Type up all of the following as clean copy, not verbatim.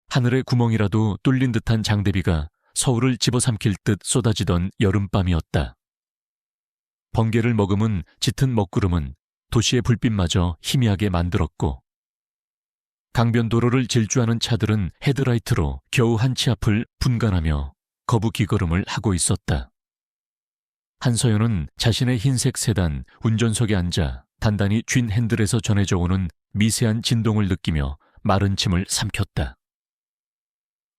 하늘의 구멍이라도 뚫린 듯한 장대비가 서울을 집어삼킬 듯 쏟아지던 여름밤이었다. 번개를 머금은 짙은 먹구름은 도시의 불빛마저 희미하게 만들었고, 강변도로를 질주하는 차들은 헤드라이트로 겨우 한 치 앞을 분간하며 거부기걸음을 하고 있었다. 한서연은 자신의 흰색 세단 운전석에 앉아 단단히 쥔 핸들에서 전해져 오는 미세한 진동을 느끼며 마른 침을 삼켰다.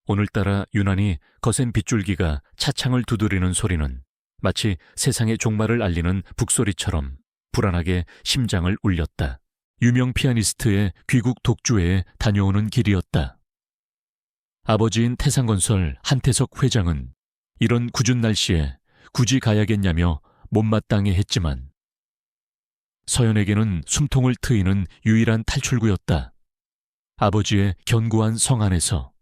오늘따라 유난히 거센 빗줄기가 차창을 두드리는 소리는 마치 세상의 종말을 알리는 북소리처럼 불안하게 심장을 울렸다. 유명 피아니스트의 귀국 독주회에 다녀오는 길이었다. 아버지인 태상건설 한태석 회장은 이런 궂은 날씨에 굳이 가야겠냐며 못마땅해 했지만 서연에게는 숨통을 트이는 유일한 탈출구였다. 아버지의 견고한 성 안에서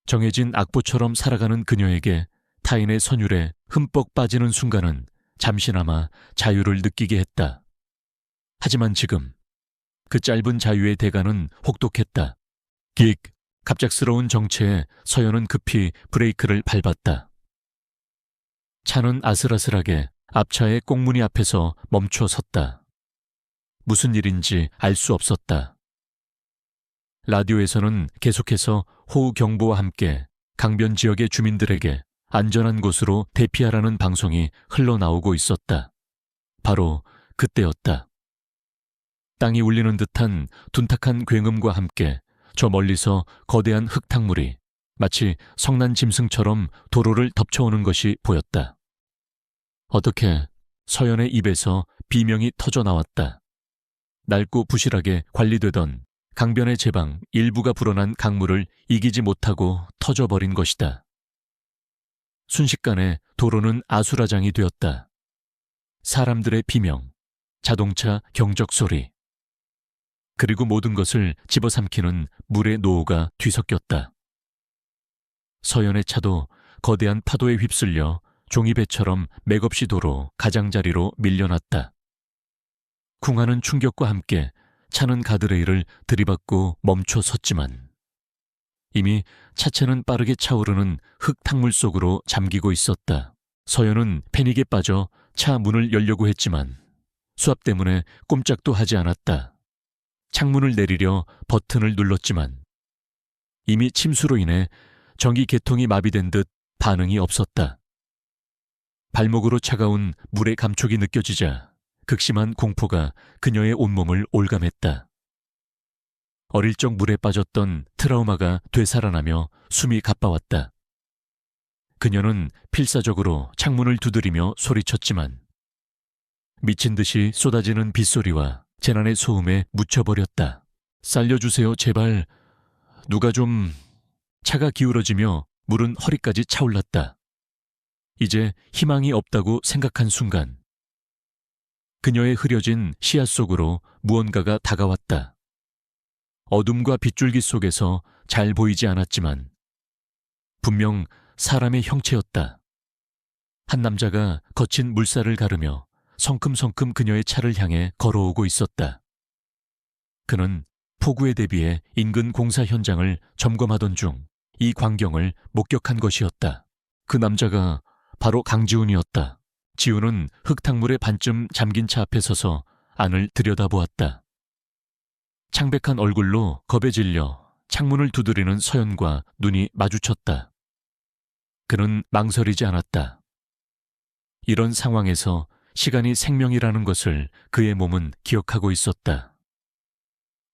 정해진 악보처럼 살아가는 그녀에게 타인의 선율에 흠뻑 빠지는 순간은 잠시나마 자유를 느끼게 했다. 하지만 지금 그 짧은 자유의 대가는 혹독했다. 긱! 갑작스러운 정체에 서연은 급히 브레이크를 밟았다. 차는 아슬아슬하게 앞차의 꽁무니 앞에서 멈춰 섰다. 무슨 일인지 알 수 없었다. 라디오에서는 계속해서 호우 경보와 함께 강변 지역의 주민들에게 안전한 곳으로 대피하라는 방송이 흘러나오고 있었다. 바로 그때였다. 땅이 울리는 듯한 둔탁한 굉음과 함께 저 멀리서 거대한 흙탕물이 마치 성난 짐승처럼 도로를 덮쳐오는 것이 보였다. 어떻게 서연의 입에서 비명이 터져 나왔다. 낡고 부실하게 관리되던 강변의 제방 일부가 불어난 강물을 이기지 못하고 터져버린 것이다. 순식간에 도로는 아수라장이 되었다. 사람들의 비명, 자동차 경적 소리, 그리고 모든 것을 집어삼키는 물의 노호가 뒤섞였다. 서연의 차도 거대한 파도에 휩쓸려 종이배처럼 맥없이 도로 가장자리로 밀려났다. 쿵하는 충격과 함께 차는 가드레일을 들이받고 멈춰 섰지만 이미 차체는 빠르게 차오르는 흙탕물 속으로 잠기고 있었다. 서연은 패닉에 빠져 차 문을 열려고 했지만 수압 때문에 꼼짝도 하지 않았다. 창문을 내리려 버튼을 눌렀지만 이미 침수로 인해 전기 계통이 마비된 듯 반응이 없었다. 발목으로 차가운 물의 감촉이 느껴지자 극심한 공포가 그녀의 온몸을 올감했다. 어릴 적 물에 빠졌던 트라우마가 되살아나며 숨이 가빠왔다. 그녀는 필사적으로 창문을 두드리며 소리쳤지만 미친 듯이 쏟아지는 빗소리와 재난의 소음에 묻혀버렸다. 살려주세요, 제발. 누가 좀... 차가 기울어지며 물은 허리까지 차올랐다. 이제 희망이 없다고 생각한 순간 그녀의 흐려진 시야 속으로 무언가가 다가왔다. 어둠과 빗줄기 속에서 잘 보이지 않았지만 분명 사람의 형체였다. 한 남자가 거친 물살을 가르며 성큼성큼 그녀의 차를 향해 걸어오고 있었다. 그는 폭우에 대비해 인근 공사 현장을 점검하던 중 이 광경을 목격한 것이었다. 그 남자가 바로 강지훈이었다. 지훈은 흙탕물에 반쯤 잠긴 차 앞에 서서 안을 들여다보았다. 창백한 얼굴로 겁에 질려 창문을 두드리는 서연과 눈이 마주쳤다. 그는 망설이지 않았다. 이런 상황에서 시간이 생명이라는 것을 그의 몸은 기억하고 있었다.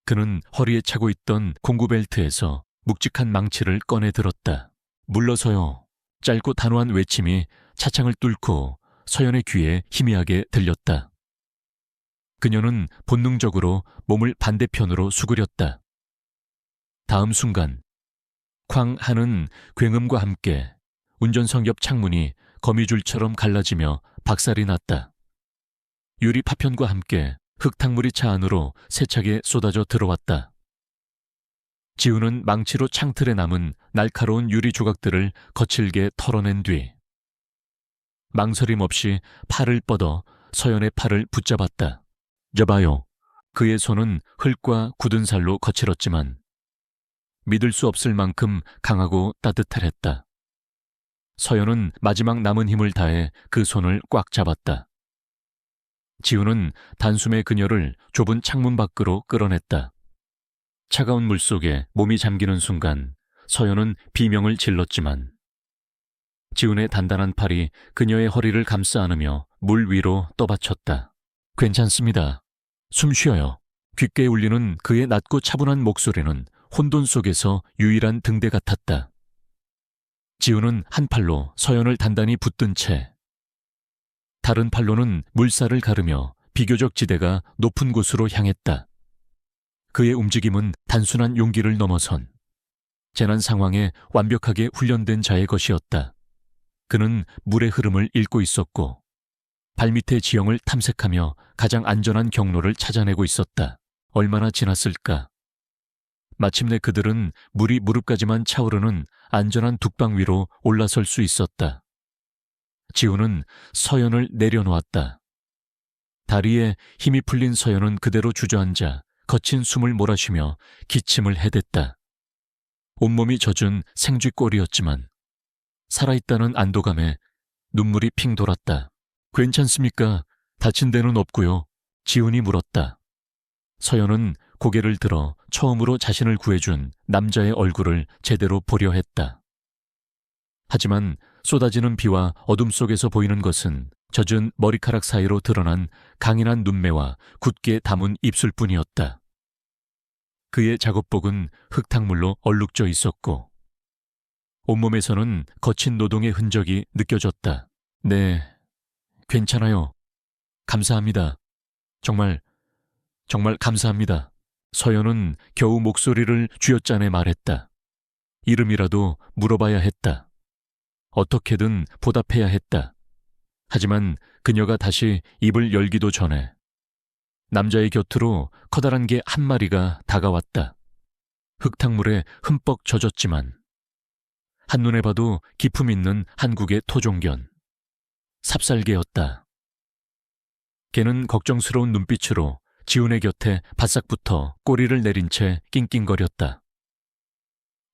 그는 허리에 차고 있던 공구벨트에서 묵직한 망치를 꺼내 들었다. 물러서요. 짧고 단호한 외침이 차창을 뚫고 서연의 귀에 희미하게 들렸다. 그녀는 본능적으로 몸을 반대편으로 수그렸다. 다음 순간 쾅 하는 굉음과 함께 운전석 옆 창문이 거미줄처럼 갈라지며 박살이 났다. 유리 파편과 함께 흙탕물이 차 안으로 세차게 쏟아져 들어왔다. 지훈은 망치로 창틀에 남은 날카로운 유리 조각들을 거칠게 털어낸 뒤 망설임 없이 팔을 뻗어 서연의 팔을 붙잡았다. 여봐요. 그의 손은 흙과 굳은 살로 거칠었지만 믿을 수 없을 만큼 강하고 따뜻했다. 서연은 마지막 남은 힘을 다해 그 손을 꽉 잡았다. 지우는 단숨에 그녀를 좁은 창문 밖으로 끌어냈다. 차가운 물 속에 몸이 잠기는 순간 서연은 비명을 질렀지만 지훈의 단단한 팔이 그녀의 허리를 감싸 안으며 물 위로 떠받쳤다. 괜찮습니다. 숨 쉬어요. 귓가에 울리는 그의 낮고 차분한 목소리는 혼돈 속에서 유일한 등대 같았다. 지훈은 한 팔로 서연을 단단히 붙든 채 다른 팔로는 물살을 가르며 비교적 지대가 높은 곳으로 향했다. 그의 움직임은 단순한 용기를 넘어선 재난 상황에 완벽하게 훈련된 자의 것이었다. 그는 물의 흐름을 읽고 있었고 발밑의 지형을 탐색하며 가장 안전한 경로를 찾아내고 있었다. 얼마나 지났을까? 마침내 그들은 물이 무릎까지만 차오르는 안전한 둑방 위로 올라설 수 있었다. 지우는 서연을 내려놓았다. 다리에 힘이 풀린 서연은 그대로 주저앉아 거친 숨을 몰아쉬며 기침을 해댔다. 온몸이 젖은 생쥐꼴이었지만 살아있다는 안도감에 눈물이 핑 돌았다. 괜찮습니까? 다친 데는 없고요. 지훈이 물었다. 서연은 고개를 들어 처음으로 자신을 구해준 남자의 얼굴을 제대로 보려 했다. 하지만 쏟아지는 비와 어둠 속에서 보이는 것은 젖은 머리카락 사이로 드러난 강인한 눈매와 굳게 담은 입술뿐이었다. 그의 작업복은 흙탕물로 얼룩져 있었고 온몸에서는 거친 노동의 흔적이 느껴졌다. 네, 괜찮아요. 감사합니다. 정말 감사합니다. 서연은 겨우 목소리를 쥐어짜내 말했다. 이름이라도 물어봐야 했다. 어떻게든 보답해야 했다. 하지만 그녀가 다시 입을 열기도 전에 남자의 곁으로 커다란 개 한 마리가 다가왔다. 흙탕물에 흠뻑 젖었지만 한눈에 봐도 기품 있는 한국의 토종견. 삽살개였다. 개는 걱정스러운 눈빛으로 지훈의 곁에 바싹 붙어 꼬리를 내린 채 낑낑거렸다.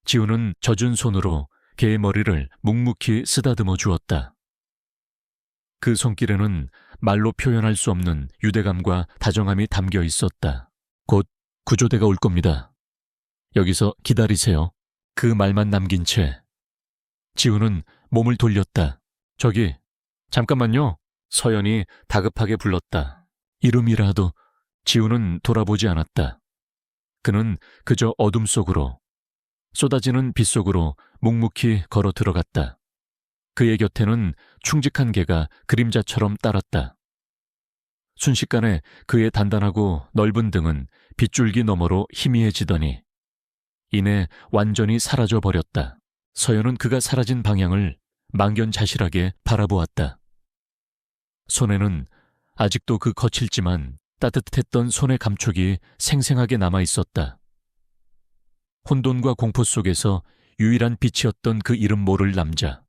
지훈은 젖은 손으로 개의 머리를 묵묵히 쓰다듬어 주었다. 그 손길에는 말로 표현할 수 없는 유대감과 다정함이 담겨 있었다. 곧 구조대가 올 겁니다. 여기서 기다리세요. 그 말만 남긴 채 지훈은 몸을 돌렸다. 저기, 잠깐만요. 서연이 다급하게 불렀다. 이름이라도. 지훈은 돌아보지 않았다. 그는 그저 어둠 속으로, 쏟아지는 빛 속으로 묵묵히 걸어 들어갔다. 그의 곁에는 충직한 개가 그림자처럼 따랐다. 순식간에 그의 단단하고 넓은 등은 빗줄기 너머로 희미해지더니 이내 완전히 사라져 버렸다. 서연은 그가 사라진 방향을 망견자실하게 바라보았다. 손에는 아직도 그 거칠지만 따뜻했던 손의 감촉이 생생하게 남아있었다. 혼돈과 공포 속에서 유일한 빛이었던 그 이름 모를 남자.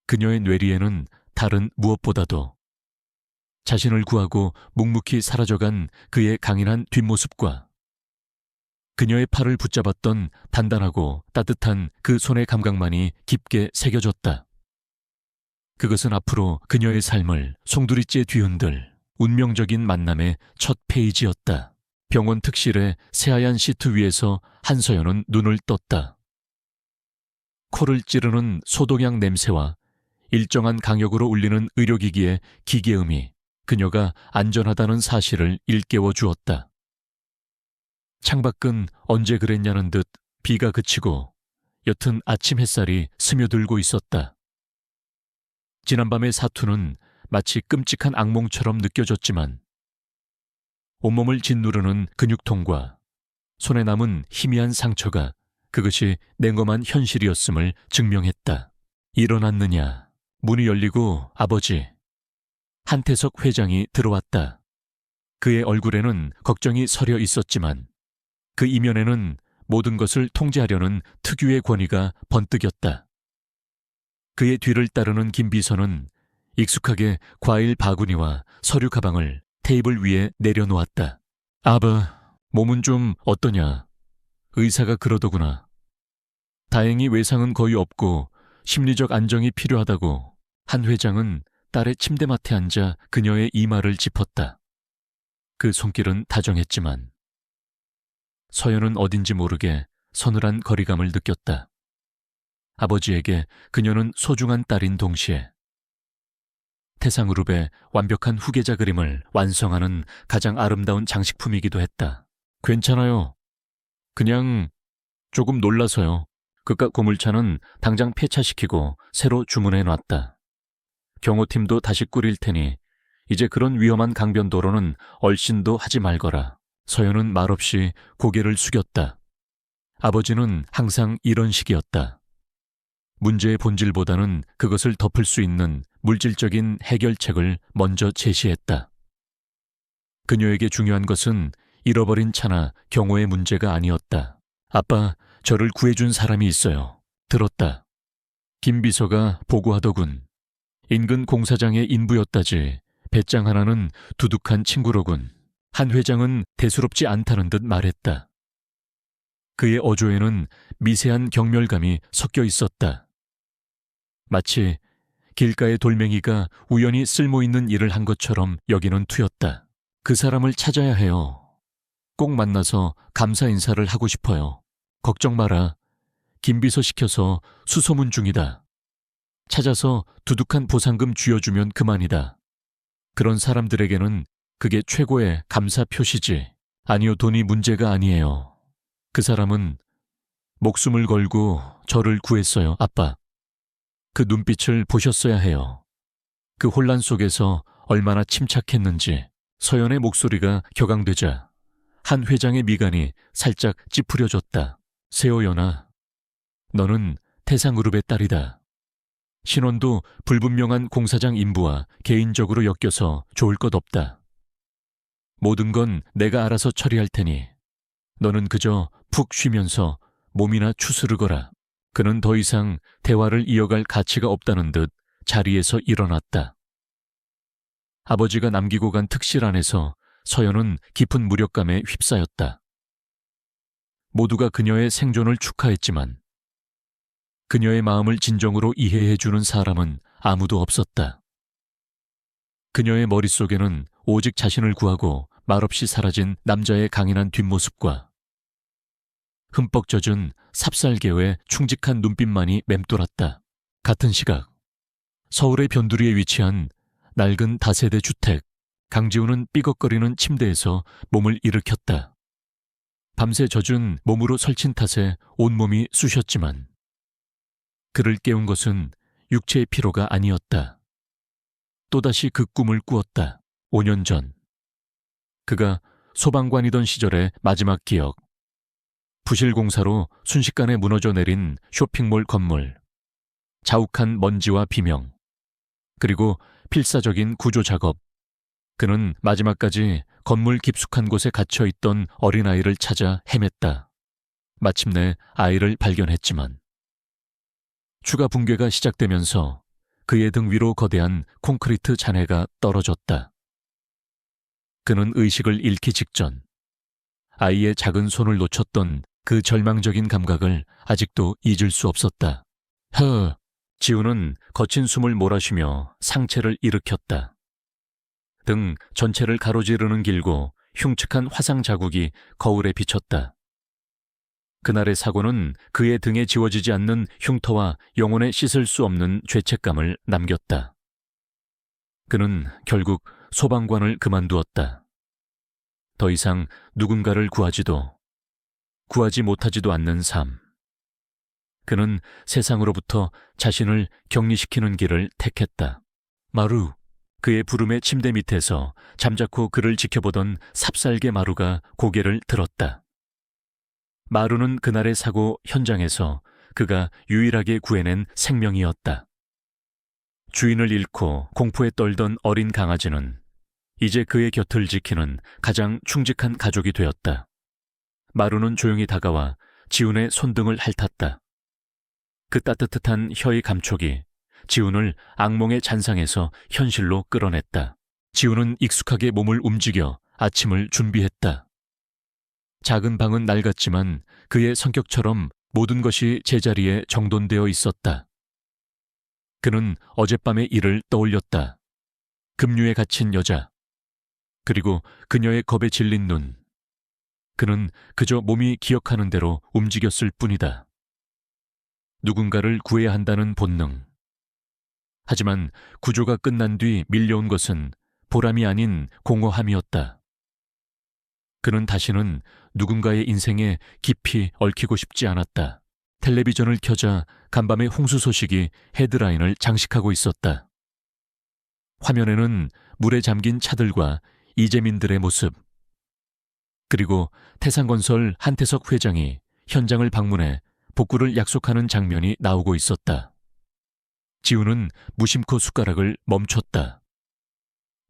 그녀의 뇌리에는 다른 무엇보다도 자신을 구하고 묵묵히 사라져간 그의 강인한 뒷모습과 그녀의 팔을 붙잡았던 단단하고 따뜻한 그 손의 감각만이 깊게 새겨졌다. 그것은 앞으로 그녀의 삶을 송두리째 뒤흔들 운명적인 만남의 첫 페이지였다. 병원 특실의 새하얀 시트 위에서 한서연은 눈을 떴다. 코를 찌르는 소독약 냄새와 일정한 강역으로 울리는 의료기기의 기계음이 그녀가 안전하다는 사실을 일깨워 주었다. 창밖은 언제 그랬냐는 듯 비가 그치고 옅은 아침 햇살이 스며들고 있었다. 지난밤의 사투는 마치 끔찍한 악몽처럼 느껴졌지만 온몸을 짓누르는 근육통과 손에 남은 희미한 상처가 그것이 냉엄한 현실이었음을 증명했다. 일어났느냐. 문이 열리고 아버지 한태석 회장이 들어왔다. 그의 얼굴에는 걱정이 서려 있었지만 그 이면에는 모든 것을 통제하려는 특유의 권위가 번뜩였다. 그의 뒤를 따르는 김 비서는 익숙하게 과일 바구니와 서류 가방을 테이블 위에 내려놓았다. 아버, 몸은 좀 어떠냐? 의사가 그러더구나. 다행히 외상은 거의 없고 심리적 안정이 필요하다고 한 회장은 딸의 침대맡에 앉아 그녀의 이마를 짚었다. 그 손길은 다정했지만 서연은 어딘지 모르게 서늘한 거리감을 느꼈다. 아버지에게 그녀는 소중한 딸인 동시에 태상그룹의 완벽한 후계자 그림을 완성하는 가장 아름다운 장식품이기도 했다. 괜찮아요. 그냥 조금 놀라서요. 그깟 고물차는 당장 폐차시키고 새로 주문해 놨다. 경호팀도 다시 꾸릴 테니 이제 그런 위험한 강변도로는 얼씬도 하지 말거라. 서연은 말없이 고개를 숙였다. 아버지는 항상 이런 식이었다. 문제의 본질보다는 그것을 덮을 수 있는 물질적인 해결책을 먼저 제시했다. 그녀에게 중요한 것은 잃어버린 차나 경호의 문제가 아니었다. 아빠, 저를 구해준 사람이 있어요. 들었다. 김 비서가 보고하더군. 인근 공사장의 인부였다지. 배짱 하나는 두둑한 친구로군. 한 회장은 대수롭지 않다는 듯 말했다. 그의 어조에는 미세한 경멸감이 섞여 있었다. 마치 길가의 돌멩이가 우연히 쓸모있는 일을 한 것처럼 여기는 투였다. 그 사람을 찾아야 해요. 꼭 만나서 감사 인사를 하고 싶어요. 걱정 마라. 김비서 시켜서 수소문 중이다. 찾아서 두둑한 보상금 쥐어주면 그만이다. 그런 사람들에게는 그게 최고의 감사 표시지. 아니요, 돈이 문제가 아니에요. 그 사람은 목숨을 걸고 저를 구했어요, 아빠. 그 눈빛을 보셨어야 해요. 그 혼란 속에서 얼마나 침착했는지. 서연의 목소리가 격앙되자 한 회장의 미간이 살짝 찌푸려졌다. 세호연아, 너는 태상그룹의 딸이다. 신원도 불분명한 공사장 인부와 개인적으로 엮여서 좋을 것 없다. 모든 건 내가 알아서 처리할 테니 너는 그저 푹 쉬면서 몸이나 추스르거라. 그는 더 이상 대화를 이어갈 가치가 없다는 듯 자리에서 일어났다. 아버지가 남기고 간 특실 안에서 서연은 깊은 무력감에 휩싸였다. 모두가 그녀의 생존을 축하했지만 그녀의 마음을 진정으로 이해해주는 사람은 아무도 없었다. 그녀의 머릿속에는 오직 자신을 구하고 말없이 사라진 남자의 강인한 뒷모습과 흠뻑 젖은 삽살개의 충직한 눈빛만이 맴돌았다. 같은 시각 서울의 변두리에 위치한 낡은 다세대 주택. 강지우는 삐걱거리는 침대에서 몸을 일으켰다. 밤새 젖은 몸으로 설친 탓에 온몸이 쑤셨지만 그를 깨운 것은 육체의 피로가 아니었다. 또다시 그 꿈을 꾸었다. 5년 전 그가 소방관이던 시절의 마지막 기억. 부실공사로 순식간에 무너져 내린 쇼핑몰 건물. 자욱한 먼지와 비명. 그리고 필사적인 구조작업. 그는 마지막까지 건물 깊숙한 곳에 갇혀있던 어린아이를 찾아 헤맸다. 마침내 아이를 발견했지만 추가 붕괴가 시작되면서 그의 등 위로 거대한 콘크리트 잔해가 떨어졌다. 그는 의식을 잃기 직전 아이의 작은 손을 놓쳤던 그 절망적인 감각을 아직도 잊을 수 없었다. 지우는 거친 숨을 몰아쉬며 상체를 일으켰다. 등 전체를 가로지르는 길고 흉측한 화상 자국이 거울에 비쳤다. 그날의 사고는 그의 등에 지워지지 않는 흉터와 영혼에 씻을 수 없는 죄책감을 남겼다. 그는 결국 소방관을 그만두었다. 더 이상 누군가를 구하지도 구하지 못하지도 않는 삶. 그는 세상으로부터 자신을 격리시키는 길을 택했다. 마루. 그의 부름의 침대 밑에서 잠자코 그를 지켜보던 삽살개 마루가 고개를 들었다. 마루는 그날의 사고 현장에서 그가 유일하게 구해낸 생명이었다. 주인을 잃고 공포에 떨던 어린 강아지는 이제 그의 곁을 지키는 가장 충직한 가족이 되었다. 마루는 조용히 다가와 지훈의 손등을 핥았다. 그 따뜻한 혀의 감촉이 지훈을 악몽의 잔상에서 현실로 끌어냈다. 지훈은 익숙하게 몸을 움직여 아침을 준비했다. 작은 방은 낡았지만 그의 성격처럼 모든 것이 제자리에 정돈되어 있었다. 그는 어젯밤의 일을 떠올렸다. 급류에 갇힌 여자, 그리고 그녀의 겁에 질린 눈. 그는 그저 몸이 기억하는 대로 움직였을 뿐이다. 누군가를 구해야 한다는 본능. 하지만 구조가 끝난 뒤 밀려온 것은 보람이 아닌 공허함이었다. 그는 다시는 누군가의 인생에 깊이 얽히고 싶지 않았다. 텔레비전을 켜자 간밤의 홍수 소식이 헤드라인을 장식하고 있었다. 화면에는 물에 잠긴 차들과 이재민들의 모습, 그리고 태산건설 한태석 회장이 현장을 방문해 복구를 약속하는 장면이 나오고 있었다. 지우는 무심코 숟가락을 멈췄다.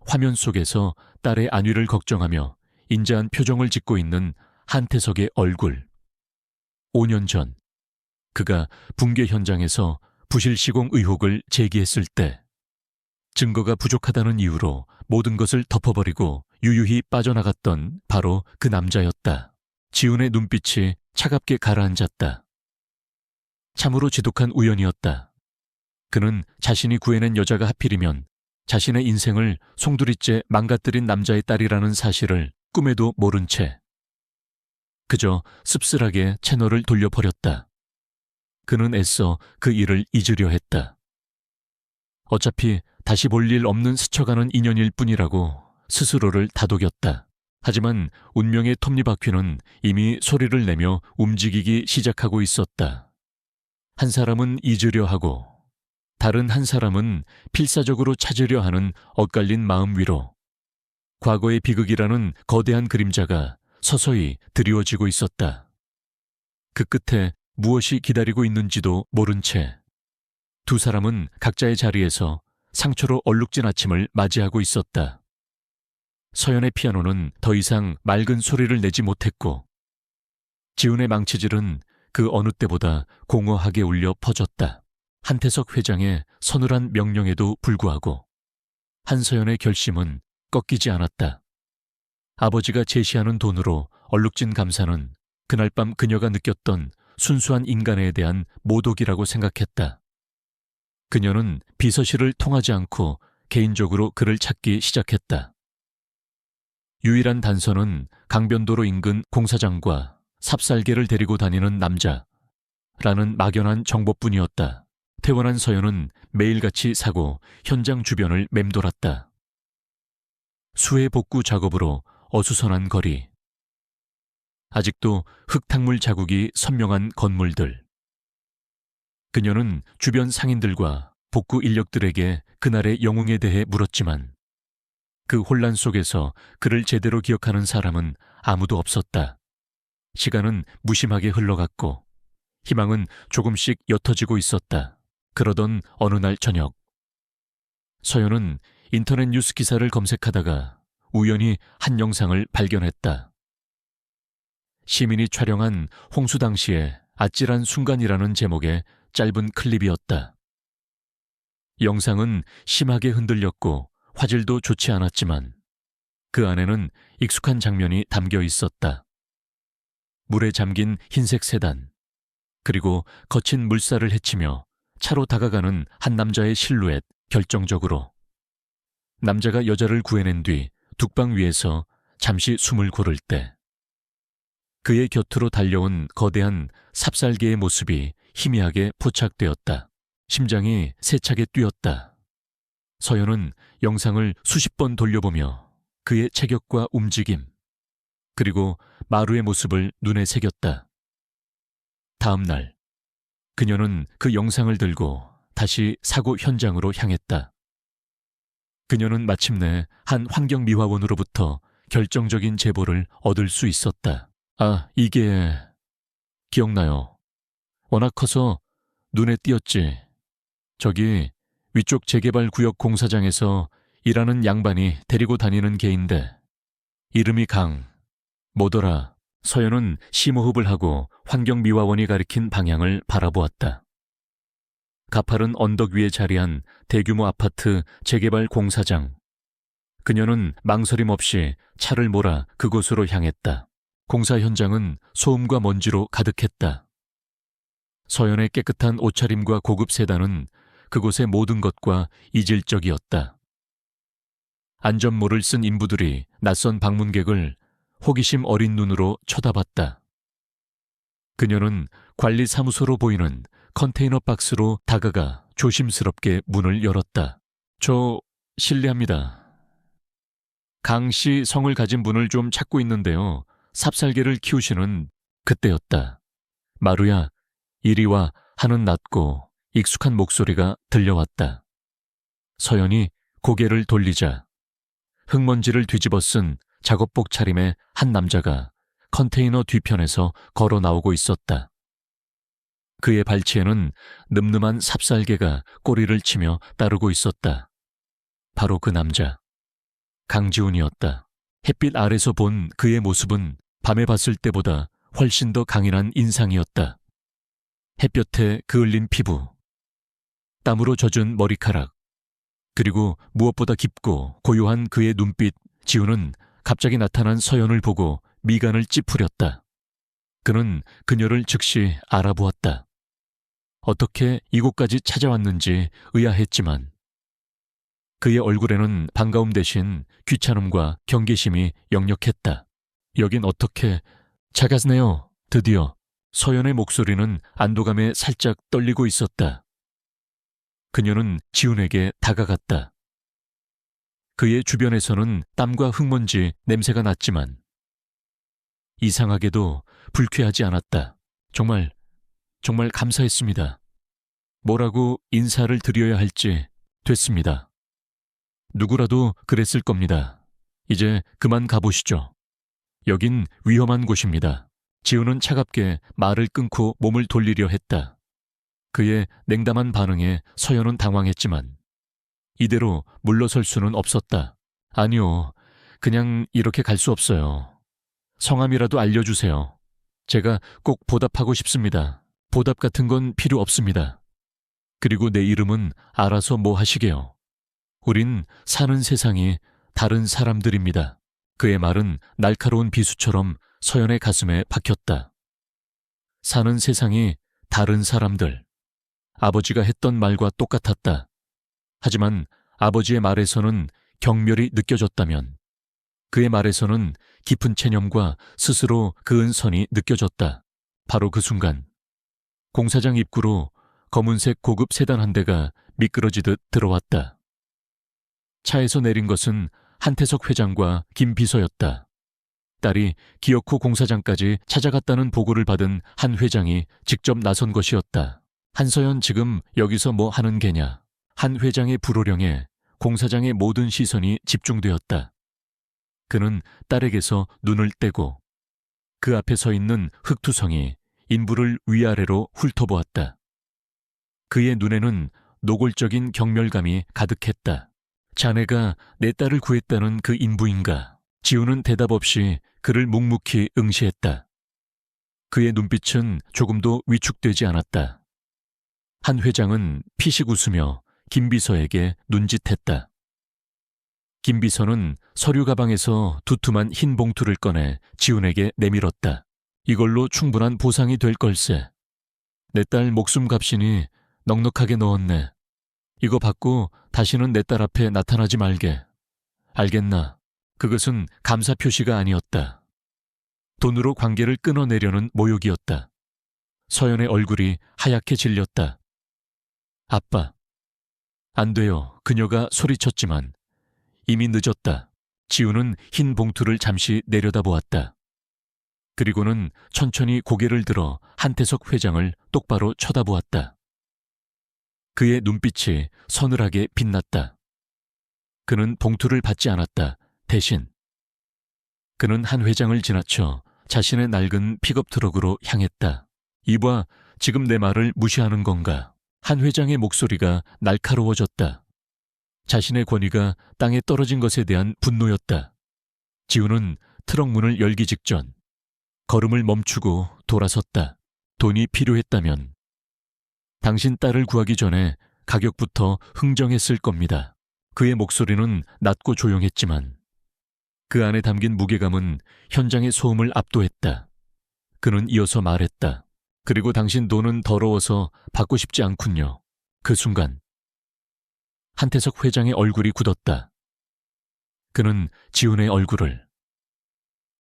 화면 속에서 딸의 안위를 걱정하며 인자한 표정을 짓고 있는 한태석의 얼굴. 5년 전 그가 붕괴 현장에서 부실 시공 의혹을 제기했을 때 증거가 부족하다는 이유로 모든 것을 덮어버리고 유유히 빠져나갔던 바로 그 남자였다. 지훈의 눈빛이 차갑게 가라앉았다. 참으로 지독한 우연이었다. 그는 자신이 구해낸 여자가 하필이면 자신의 인생을 송두리째 망가뜨린 남자의 딸이라는 사실을 꿈에도 모른 채 그저 씁쓸하게 채널을 돌려버렸다. 그는 애써 그 일을 잊으려 했다. 어차피 다시 볼 일 없는 스쳐가는 인연일 뿐이라고 스스로를 다독였다. 하지만 운명의 톱니바퀴는 이미 소리를 내며 움직이기 시작하고 있었다. 한 사람은 잊으려 하고 다른 한 사람은 필사적으로 찾으려 하는 엇갈린 마음 위로 과거의 비극이라는 거대한 그림자가 서서히 드리워지고 있었다. 그 끝에 무엇이 기다리고 있는지도 모른 채 두 사람은 각자의 자리에서 상처로 얼룩진 아침을 맞이하고 있었다. 서연의 피아노는 더 이상 맑은 소리를 내지 못했고 지훈의 망치질은 그 어느 때보다 공허하게 울려 퍼졌다. 한태석 회장의 서늘한 명령에도 불구하고 한서연의 결심은 꺾이지 않았다. 아버지가 제시하는 돈으로 얼룩진 감사는 그날 밤 그녀가 느꼈던 순수한 인간에 대한 모독이라고 생각했다. 그녀는 비서실을 통하지 않고 개인적으로 그를 찾기 시작했다. 유일한 단서는 강변도로 인근 공사장과 삽살개를 데리고 다니는 남자라는 막연한 정보뿐이었다. 퇴원한 서연은 매일같이 사고 현장 주변을 맴돌았다. 수해 복구 작업으로 어수선한 거리, 아직도 흙탕물 자국이 선명한 건물들. 그녀는 주변 상인들과 복구 인력들에게 그날의 영웅에 대해 물었지만 그 혼란 속에서 그를 제대로 기억하는 사람은 아무도 없었다. 시간은 무심하게 흘러갔고 희망은 조금씩 옅어지고 있었다. 그러던 어느 날 저녁, 서연은 인터넷 뉴스 기사를 검색하다가 우연히 한 영상을 발견했다. 시민이 촬영한 홍수 당시의 아찔한 순간이라는 제목의 짧은 클립이었다. 영상은 심하게 흔들렸고 화질도 좋지 않았지만 그 안에는 익숙한 장면이 담겨 있었다. 물에 잠긴 흰색 세단, 그리고 거친 물살을 헤치며 차로 다가가는 한 남자의 실루엣. 결정적으로 남자가 여자를 구해낸 뒤 둑방 위에서 잠시 숨을 고를 때 그의 곁으로 달려온 거대한 삽살개의 모습이 희미하게 포착되었다. 심장이 세차게 뛰었다. 서연은 영상을 수십 번 돌려보며 그의 체격과 움직임, 그리고 마루의 모습을 눈에 새겼다. 다음 날, 그녀는 그 영상을 들고 다시 사고 현장으로 향했다. 그녀는 마침내 한 환경미화원으로부터 결정적인 제보를 얻을 수 있었다. 아, 이게... 기억나요. 워낙 커서 눈에 띄었지. 저기 위쪽 재개발 구역 공사장에서 일하는 양반이 데리고 다니는 개인데 이름이 뭐더라. 서연은 심호흡을 하고 환경미화원이 가리킨 방향을 바라보았다. 가파른 언덕 위에 자리한 대규모 아파트 재개발 공사장. 그녀는 망설임 없이 차를 몰아 그곳으로 향했다. 공사 현장은 소음과 먼지로 가득했다. 서연의 깨끗한 옷차림과 고급 세단은 그곳의 모든 것과 이질적이었다. 안전모를 쓴 인부들이 낯선 방문객을 호기심 어린 눈으로 쳐다봤다. 그녀는 관리사무소로 보이는 컨테이너 박스로 다가가 조심스럽게 문을 열었다. 저 실례합니다. 강 씨 성을 가진 분을 좀 찾고 있는데요. 삽살개를 키우시는. 그때였다. 마루야, 이리 와 하는 낮고 익숙한 목소리가 들려왔다. 서연이 고개를 돌리자 흙먼지를 뒤집어 쓴 작업복 차림의 한 남자가 컨테이너 뒤편에서 걸어 나오고 있었다. 그의 발치에는 늠름한 삽살개가 꼬리를 치며 따르고 있었다. 바로 그 남자, 강지훈이었다. 햇빛 아래서 본 그의 모습은 밤에 봤을 때보다 훨씬 더 강인한 인상이었다. 햇볕에 그을린 피부, 땀으로 젖은 머리카락, 그리고 무엇보다 깊고 고요한 그의 눈빛. 지훈은 갑자기 나타난 서연을 보고 미간을 찌푸렸다. 그는 그녀를 즉시 알아보았다. 어떻게 이곳까지 찾아왔는지 의아했지만 그의 얼굴에는 반가움 대신 귀찮음과 경계심이 역력했다. 여긴 어떻게... 작았네요. 드디어. 서연의 목소리는 안도감에 살짝 떨리고 있었다. 그녀는 지훈에게 다가갔다. 그의 주변에서는 땀과 흙먼지 냄새가 났지만 이상하게도 불쾌하지 않았다. 정말 감사했습니다. 뭐라고 인사를 드려야 할지 됐습니다. 누구라도 그랬을 겁니다. 이제 그만 가보시죠. 여긴 위험한 곳입니다. 지훈은 차갑게 말을 끊고 몸을 돌리려 했다. 그의 냉담한 반응에 서연은 당황했지만 이대로 물러설 수는 없었다. 아니요, 그냥 이렇게 갈 수 없어요. 성함이라도 알려주세요. 제가 꼭 보답하고 싶습니다. 보답 같은 건 필요 없습니다. 그리고 내 이름은 알아서 뭐 하시게요. 우린 사는 세상이 다른 사람들입니다. 그의 말은 날카로운 비수처럼 서연의 가슴에 박혔다. 사는 세상이 다른 사람들. 아버지가 했던 말과 똑같았다. 하지만 아버지의 말에서는 경멸이 느껴졌다면 그의 말에서는 깊은 체념과 스스로 그은 선이 느껴졌다. 바로 그 순간 공사장 입구로 검은색 고급 세단 한 대가 미끄러지듯 들어왔다. 차에서 내린 것은 한태석 회장과 김 비서였다. 딸이 기어코 공사장까지 찾아갔다는 보고를 받은 한 회장이 직접 나선 것이었다. 한서연 지금 여기서 뭐 하는 게냐. 한 회장의 불호령에 공사장의 모든 시선이 집중되었다. 그는 딸에게서 눈을 떼고 그 앞에 서 있는 흑투성이 인부를 위아래로 훑어보았다. 그의 눈에는 노골적인 경멸감이 가득했다. 자네가 내 딸을 구했다는 그 인부인가? 지훈은 대답 없이 그를 묵묵히 응시했다. 그의 눈빛은 조금도 위축되지 않았다. 한 회장은 피식 웃으며 김 비서에게 눈짓했다. 김 비서는 서류 가방에서 두툼한 흰 봉투를 꺼내 지훈에게 내밀었다. 이걸로 충분한 보상이 될 걸세. 내 딸 목숨값이니 넉넉하게 넣었네. 이거 받고 다시는 내 딸 앞에 나타나지 말게. 알겠나? 그것은 감사 표시가 아니었다. 돈으로 관계를 끊어내려는 모욕이었다. 서연의 얼굴이 하얗게 질렸다. 아빠. 안 돼요. 그녀가 소리쳤지만 이미 늦었다. 지훈은 흰 봉투를 잠시 내려다보았다. 그리고는 천천히 고개를 들어 한태석 회장을 똑바로 쳐다보았다. 그의 눈빛이 서늘하게 빛났다. 그는 봉투를 받지 않았다. 대신 그는 한 회장을 지나쳐 자신의 낡은 픽업 트럭으로 향했다. 이봐, 지금 내 말을 무시하는 건가? 한 회장의 목소리가 날카로워졌다. 자신의 권위가 땅에 떨어진 것에 대한 분노였다. 지훈은 트럭 문을 열기 직전 걸음을 멈추고 돌아섰다. 돈이 필요했다면 당신 딸을 구하기 전에 가격부터 흥정했을 겁니다. 그의 목소리는 낮고 조용했지만 그 안에 담긴 무게감은 현장의 소음을 압도했다. 그는 이어서 말했다. 그리고 당신 돈은 더러워서 받고 싶지 않군요. 그 순간 한태석 회장의 얼굴이 굳었다. 그는 지훈의 얼굴을,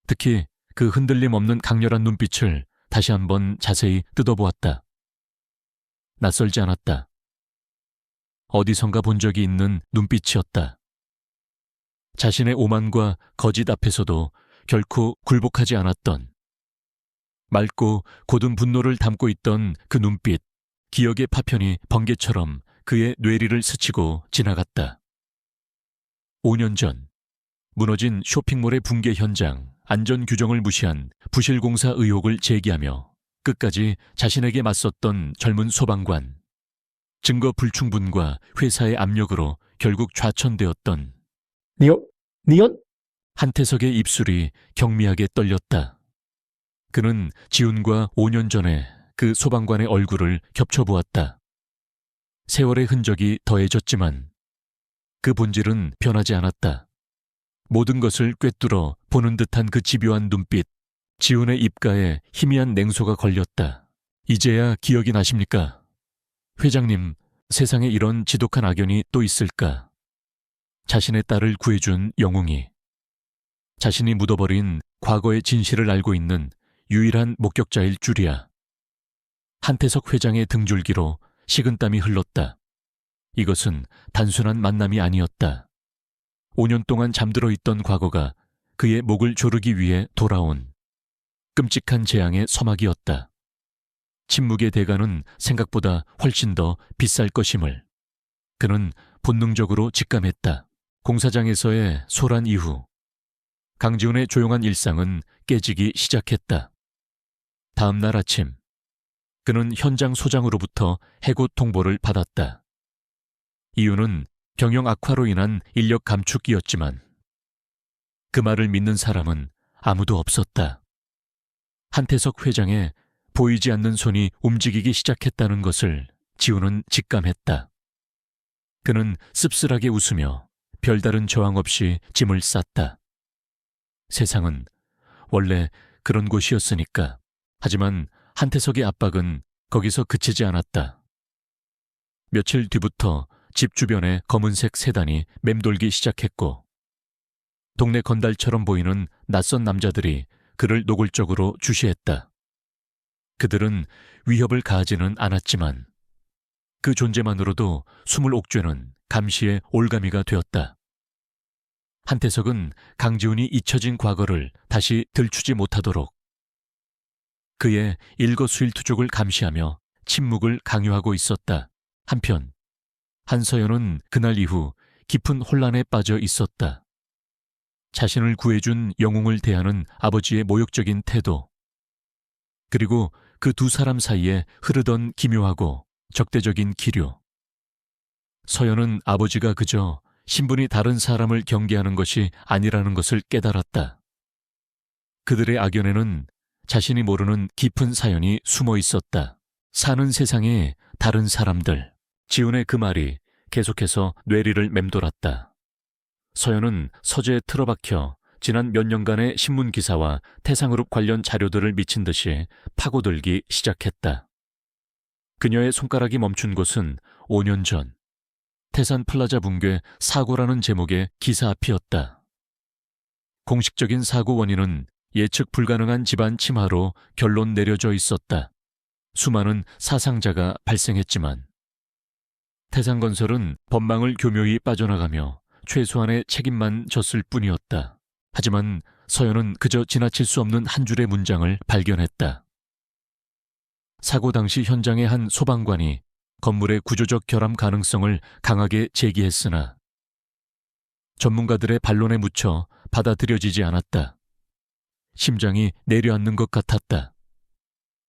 특히 그 흔들림 없는 강렬한 눈빛을 다시 한번 자세히 뜯어보았다. 낯설지 않았다. 어디선가 본 적이 있는 눈빛이었다. 자신의 오만과 거짓 앞에서도 결코 굴복하지 않았던, 맑고 고든 분노를 담고 있던 그 눈빛, 기억의 파편이 번개처럼 그의 뇌리를 스치고 지나갔다. 5년 전, 무너진 쇼핑몰의 붕괴 현장, 안전 규정을 무시한 부실공사 의혹을 제기하며 끝까지 자신에게 맞섰던 젊은 소방관, 증거 불충분과 회사의 압력으로 결국 좌천되었던 니언? 한태석의 입술이 경미하게 떨렸다. 그는 지훈과 5년 전에 그 소방관의 얼굴을 겹쳐보았다. 세월의 흔적이 더해졌지만 그 본질은 변하지 않았다. 모든 것을 꿰뚫어 보는 듯한 그 집요한 눈빛, 지훈의 입가에 희미한 냉소가 걸렸다. 이제야 기억이 나십니까? 회장님, 세상에 이런 지독한 악연이 또 있을까? 자신의 딸을 구해준 영웅이, 자신이 묻어버린 과거의 진실을 알고 있는 유일한 목격자일 줄이야. 한태석 회장의 등줄기로 식은땀이 흘렀다. 이것은 단순한 만남이 아니었다. 5년 동안 잠들어 있던 과거가 그의 목을 조르기 위해 돌아온 끔찍한 재앙의 서막이었다. 침묵의 대가는 생각보다 훨씬 더 비쌀 것임을 그는 본능적으로 직감했다. 공사장에서의 소란 이후 강지훈의 조용한 일상은 깨지기 시작했다. 다음 날 아침, 그는 현장 소장으로부터 해고 통보를 받았다. 이유는 경영 악화로 인한 인력 감축이었지만 그 말을 믿는 사람은 아무도 없었다. 한태석 회장의 보이지 않는 손이 움직이기 시작했다는 것을 지훈은 직감했다. 그는 씁쓸하게 웃으며 별다른 저항 없이 짐을 쌌다. 세상은 원래 그런 곳이었으니까. 하지만 한태석의 압박은 거기서 그치지 않았다. 며칠 뒤부터 집 주변에 검은색 세단이 맴돌기 시작했고 동네 건달처럼 보이는 낯선 남자들이 그를 노골적으로 주시했다. 그들은 위협을 가하지는 않았지만 그 존재만으로도 숨을 옥죄는 감시의 올가미가 되었다. 한태석은 강지훈이 잊혀진 과거를 다시 들추지 못하도록 그의 일거수일투족을 감시하며 침묵을 강요하고 있었다. 한편 한서연은 그날 이후 깊은 혼란에 빠져 있었다. 자신을 구해준 영웅을 대하는 아버지의 모욕적인 태도, 그리고 그 두 사람 사이에 흐르던 기묘하고 적대적인 기류. 서연은 아버지가 그저 신분이 다른 사람을 경계하는 것이 아니라는 것을 깨달았다. 그들의 악연에는 자신이 모르는 깊은 사연이 숨어 있었다. 사는 세상에 다른 사람들. 지훈의 그 말이 계속해서 뇌리를 맴돌았다. 서연은 서재에 틀어박혀 지난 몇 년간의 신문기사와 태상그룹 관련 자료들을 미친 듯이 파고들기 시작했다. 그녀의 손가락이 멈춘 곳은 5년 전 태산 플라자 붕괴 사고라는 제목의 기사 앞이었다. 공식적인 사고 원인은 예측 불가능한 집안 침하로 결론 내려져 있었다. 수많은 사상자가 발생했지만 태산건설은 법망을 교묘히 빠져나가며 최소한의 책임만 졌을 뿐이었다. 하지만 서연은 그저 지나칠 수 없는 한 줄의 문장을 발견했다. 사고 당시 현장의 한 소방관이 건물의 구조적 결함 가능성을 강하게 제기했으나 전문가들의 반론에 묻혀 받아들여지지 않았다. 심장이 내려앉는 것 같았다.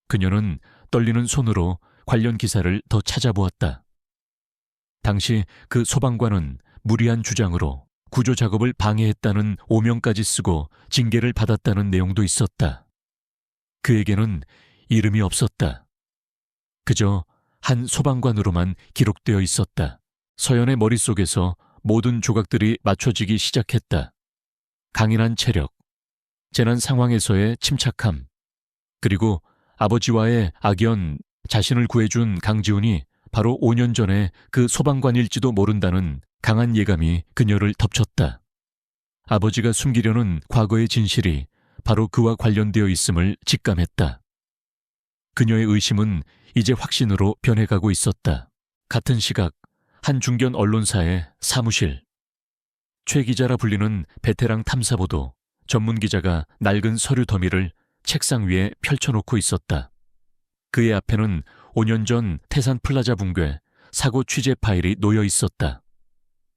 그녀는 떨리는 손으로 관련 기사를 더 찾아보았다. 당시 그 소방관은 무리한 주장으로 구조 작업을 방해했다는 오명까지 쓰고 징계를 받았다는 내용도 있었다. 그에게는 이름이 없었다. 그저 한 소방관으로만 기록되어 있었다. 서연의 머릿속에서 모든 조각들이 맞춰지기 시작했다. 강인한 체력, 재난 상황에서의 침착함, 그리고 아버지와의 악연, 자신을 구해준 강지훈이 바로 5년 전에 그 소방관일지도 모른다는 강한 예감이 그녀를 덮쳤다. 아버지가 숨기려는 과거의 진실이 바로 그와 관련되어 있음을 직감했다. 그녀의 의심은 이제 확신으로 변해가고 있었다. 같은 시각 한 중견 언론사의 사무실. 최 기자라 불리는 베테랑 탐사보도 전문 기자가 낡은 서류 더미를 책상 위에 펼쳐놓고 있었다. 그의 앞에는 5년 전 태산 플라자 붕괴 사고 취재 파일이 놓여 있었다.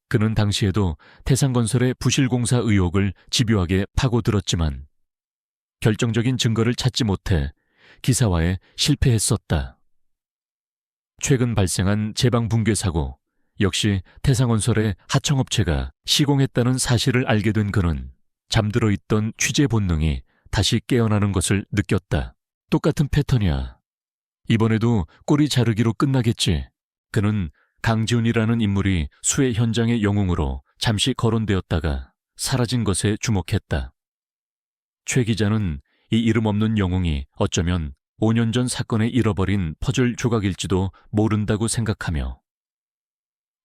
그는 당시에도 태산건설의 부실공사 의혹을 집요하게 파고들었지만 결정적인 증거를 찾지 못해 기사화에 실패했었다. 최근 발생한 제방 붕괴 사고, 역시 태산건설의 하청업체가 시공했다는 사실을 알게 된 그는 잠들어 있던 취재 본능이 다시 깨어나는 것을 느꼈다. 똑같은 패턴이야. 이번에도 꼬리 자르기로 끝나겠지. 그는 강지훈이라는 인물이 수해 현장의 영웅으로 잠시 거론되었다가 사라진 것에 주목했다. 최 기자는 이 이름 없는 영웅이 어쩌면 5년 전 사건에 잃어버린 퍼즐 조각일지도 모른다고 생각하며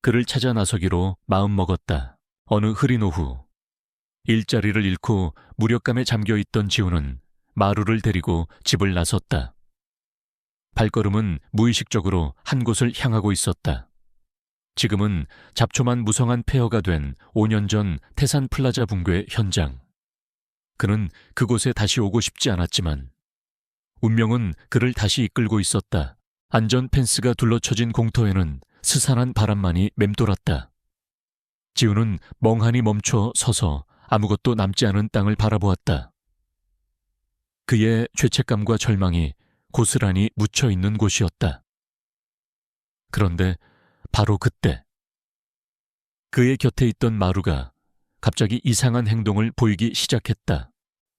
그를 찾아 나서기로 마음먹었다. 어느 흐린 오후, 일자리를 잃고 무력감에 잠겨있던 지훈은 마루를 데리고 집을 나섰다. 발걸음은 무의식적으로 한 곳을 향하고 있었다. 지금은 잡초만 무성한 폐허가 된 5년 전 태산 플라자 붕괴 현장. 그는 그곳에 다시 오고 싶지 않았지만 운명은 그를 다시 이끌고 있었다. 안전 펜스가 둘러쳐진 공터에는 스산한 바람만이 맴돌았다. 지훈은 멍하니 멈춰 서서 아무것도 남지 않은 땅을 바라보았다. 그의 죄책감과 절망이 고스란히 묻혀 있는 곳이었다. 그런데 바로 그때 그의 곁에 있던 마루가 갑자기 이상한 행동을 보이기 시작했다.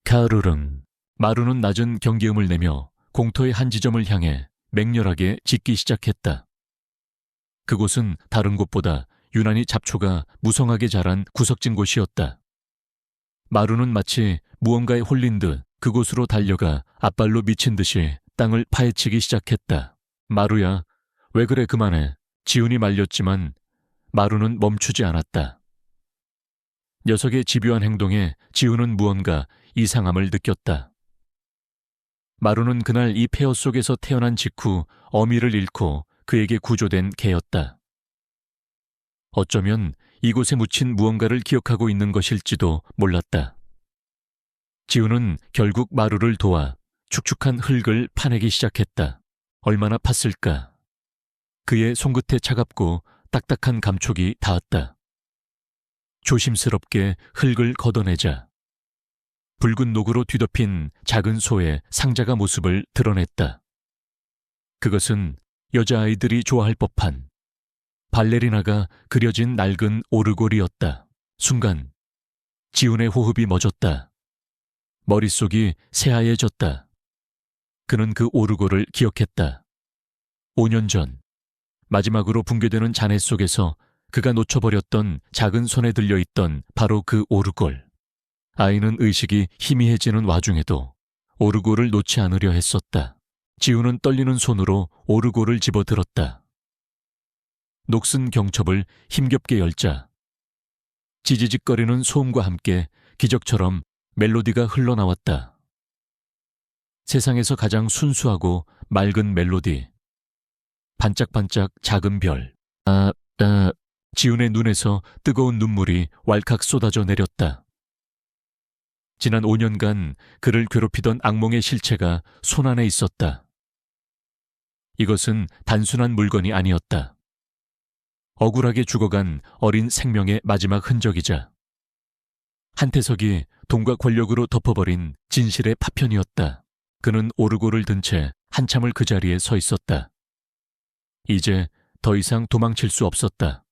가르릉. 마루는 낮은 경계음을 내며 공터의 한 지점을 향해 맹렬하게 짖기 시작했다. 그곳은 다른 곳보다 유난히 잡초가 무성하게 자란 구석진 곳이었다. 마루는 마치 무언가에 홀린 듯 그곳으로 달려가 앞발로 미친 듯이 땅을 파헤치기 시작했다. 마루야, 왜 그래 그만해. 지훈이 말렸지만 마루는 멈추지 않았다. 녀석의 집요한 행동에 지훈은 무언가 이상함을 느꼈다. 마루는 그날 이 폐허 속에서 태어난 직후 어미를 잃고 그에게 구조된 개였다. 어쩌면 이곳에 묻힌 무언가를 기억하고 있는 것일지도 몰랐다. 지훈은 결국 마루를 도와 축축한 흙을 파내기 시작했다. 얼마나 팠을까. 그의 손끝에 차갑고 딱딱한 감촉이 닿았다. 조심스럽게 흙을 걷어내자 붉은 녹으로 뒤덮인 작은 소의 상자가 모습을 드러냈다. 그것은 여자아이들이 좋아할 법한 발레리나가 그려진 낡은 오르골이었다. 순간 지훈의 호흡이 멎었다. 머릿속이 새하얘졌다. 그는 그 오르골을 기억했다. 5년 전 마지막으로 붕괴되는 잔해 속에서 그가 놓쳐버렸던 작은 손에 들려있던 바로 그 오르골. 아이는 의식이 희미해지는 와중에도 오르골을 놓지 않으려 했었다. 지훈은 떨리는 손으로 오르골을 집어들었다. 녹슨 경첩을 힘겹게 열자 지지직거리는 소음과 함께 기적처럼 멜로디가 흘러나왔다. 세상에서 가장 순수하고 맑은 멜로디. 반짝반짝 작은 별. 지훈의 눈에서 뜨거운 눈물이 왈칵 쏟아져 내렸다. 지난 5년간 그를 괴롭히던 악몽의 실체가 손안에 있었다. 이것은 단순한 물건이 아니었다. 억울하게 죽어간 어린 생명의 마지막 흔적이자 한태석이 돈과 권력으로 덮어버린 진실의 파편이었다. 그는 오르골을 든 채 한참을 그 자리에 서 있었다. 이제 더 이상 도망칠 수 없었다.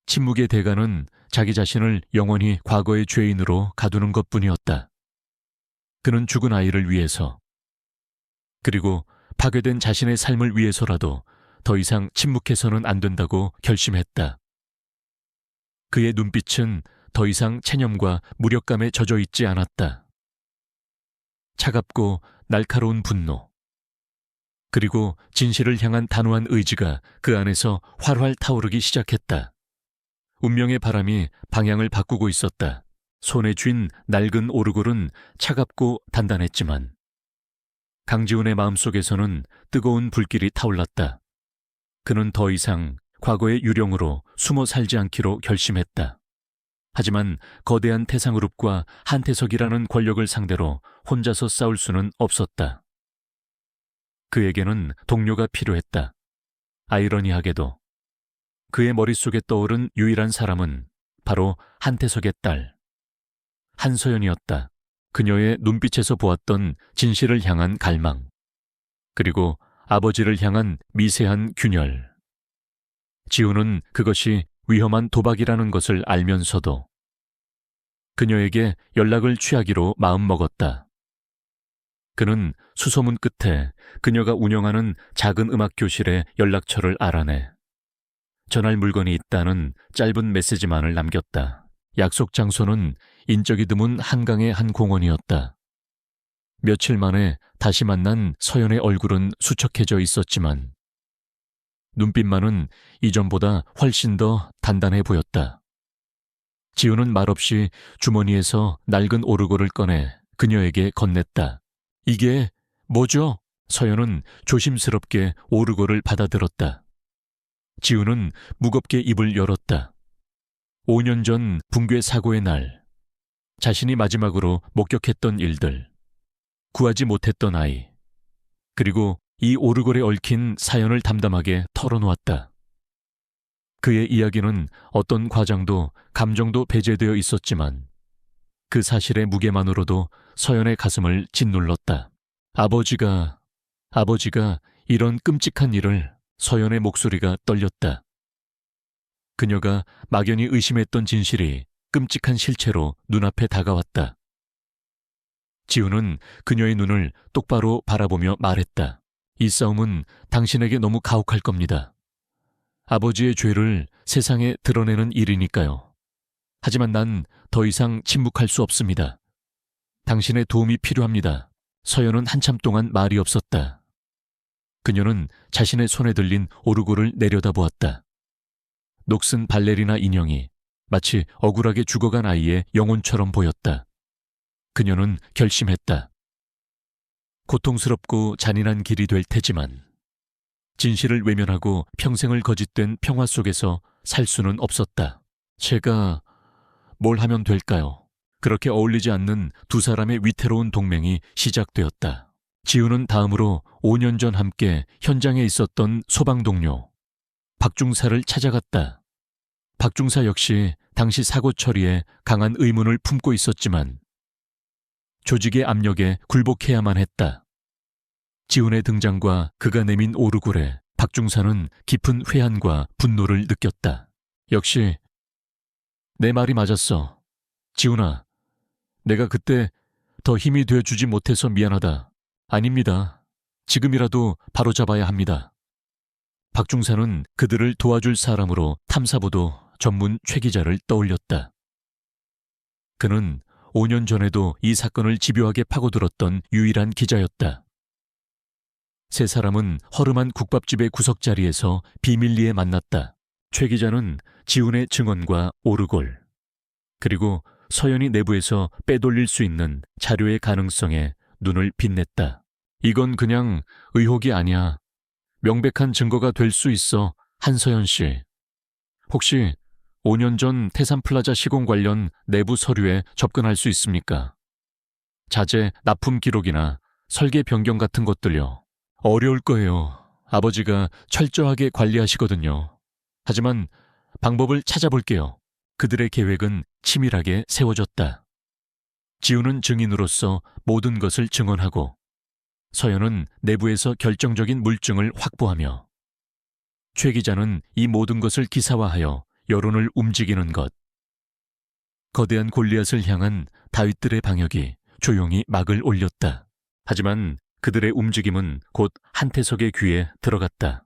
침묵의 대가는 자기 자신을 영원히 과거의 죄인으로 가두는 것뿐이었다. 그는 죽은 아이를 위해서, 그리고 파괴된 자신의 삶을 위해서라도 더 이상 침묵해서는 안 된다고 결심했다. 그의 눈빛은 더 이상 체념과 무력감에 젖어 있지 않았다. 차갑고 날카로운 분노, 그리고 진실을 향한 단호한 의지가 그 안에서 활활 타오르기 시작했다. 운명의 바람이 방향을 바꾸고 있었다. 손에 쥔 낡은 오르골은 차갑고 단단했지만 강지훈의 마음속에서는 뜨거운 불길이 타올랐다. 그는 더 이상 과거의 유령으로 숨어 살지 않기로 결심했다. 하지만 거대한 태상그룹과 한태석이라는 권력을 상대로 혼자서 싸울 수는 없었다. 그에게는 동료가 필요했다. 아이러니하게도 그의 머릿속에 떠오른 유일한 사람은 바로 한태석의 딸 한서연이었다. 그녀의 눈빛에서 보았던 진실을 향한 갈망, 그리고 아버지를 향한 미세한 균열. 지우는 그것이 위험한 도박이라는 것을 알면서도 그녀에게 연락을 취하기로 마음먹었다. 그는 수소문 끝에 그녀가 운영하는 작은 음악교실의 연락처를 알아내 전할 물건이 있다는 짧은 메시지만을 남겼다. 약속 장소는 인적이 드문 한강의 한 공원이었다. 며칠 만에 다시 만난 서연의 얼굴은 수척해져 있었지만 눈빛만은 이전보다 훨씬 더 단단해 보였다. 지우는 말없이 주머니에서 낡은 오르골을 꺼내 그녀에게 건넸다. 이게 뭐죠? 서연은 조심스럽게 오르골을 받아들었다. 지우는 무겁게 입을 열었다. 5년 전 붕괴 사고의 날, 자신이 마지막으로 목격했던 일들, 구하지 못했던 아이, 그리고 이 오르골에 얽힌 사연을 담담하게 털어놓았다. 그의 이야기는 어떤 과장도 감정도 배제되어 있었지만 그 사실의 무게만으로도 서연의 가슴을 짓눌렀다. 아버지가 이런 끔찍한 일을. 서연의 목소리가 떨렸다. 그녀가 막연히 의심했던 진실이 끔찍한 실체로 눈앞에 다가왔다. 지우는 그녀의 눈을 똑바로 바라보며 말했다. 이 싸움은 당신에게 너무 가혹할 겁니다. 아버지의 죄를 세상에 드러내는 일이니까요. 하지만 난 더 이상 침묵할 수 없습니다. 당신의 도움이 필요합니다. 서연은 한참 동안 말이 없었다. 그녀는 자신의 손에 들린 오르골을 내려다보았다. 녹슨 발레리나 인형이 마치 억울하게 죽어간 아이의 영혼처럼 보였다. 그녀는 결심했다. 고통스럽고 잔인한 길이 될 테지만 진실을 외면하고 평생을 거짓된 평화 속에서 살 수는 없었다. 제가 뭘 하면 될까요? 그렇게 어울리지 않는 두 사람의 위태로운 동맹이 시작되었다. 지우는 다음으로 5년 전 함께 현장에 있었던 소방 동료 박중사를 찾아갔다. 박중사 역시 당시 사고 처리에 강한 의문을 품고 있었지만 조직의 압력에 굴복해야만 했다. 지훈의 등장과 그가 내민 오르골에 박중사는 깊은 회한과 분노를 느꼈다. 역시 내 말이 맞았어. 지훈아, 내가 그때 더 힘이 되어주지 못해서 미안하다. 아닙니다. 지금이라도 바로잡아야 합니다. 박중사는 그들을 도와줄 사람으로 탐사보도 전문 최 기자를 떠올렸다. 그는 5년 전에도 이 사건을 집요하게 파고들었던 유일한 기자였다. 세 사람은 허름한 국밥집의 구석자리에서 비밀리에 만났다. 최 기자는 지훈의 증언과 오르골, 그리고 서연이 내부에서 빼돌릴 수 있는 자료의 가능성에 눈을 빛냈다. 이건 그냥 의혹이 아니야. 명백한 증거가 될 수 있어, 한서연 씨. 혹시 5년 전 태산플라자 시공 관련 내부 서류에 접근할 수 있습니까? 자재 납품 기록이나 설계 변경 같은 것들요. 어려울 거예요. 아버지가 철저하게 관리하시거든요. 하지만 방법을 찾아볼게요. 그들의 계획은 치밀하게 세워졌다. 지우는 증인으로서 모든 것을 증언하고 서연은 내부에서 결정적인 물증을 확보하며 최 기자는 이 모든 것을 기사화하여 여론을 움직이는 것. 거대한 골리앗을 향한 다윗들의 방역이 조용히 막을 올렸다. 하지만 그들의 움직임은 곧 한태석의 귀에 들어갔다.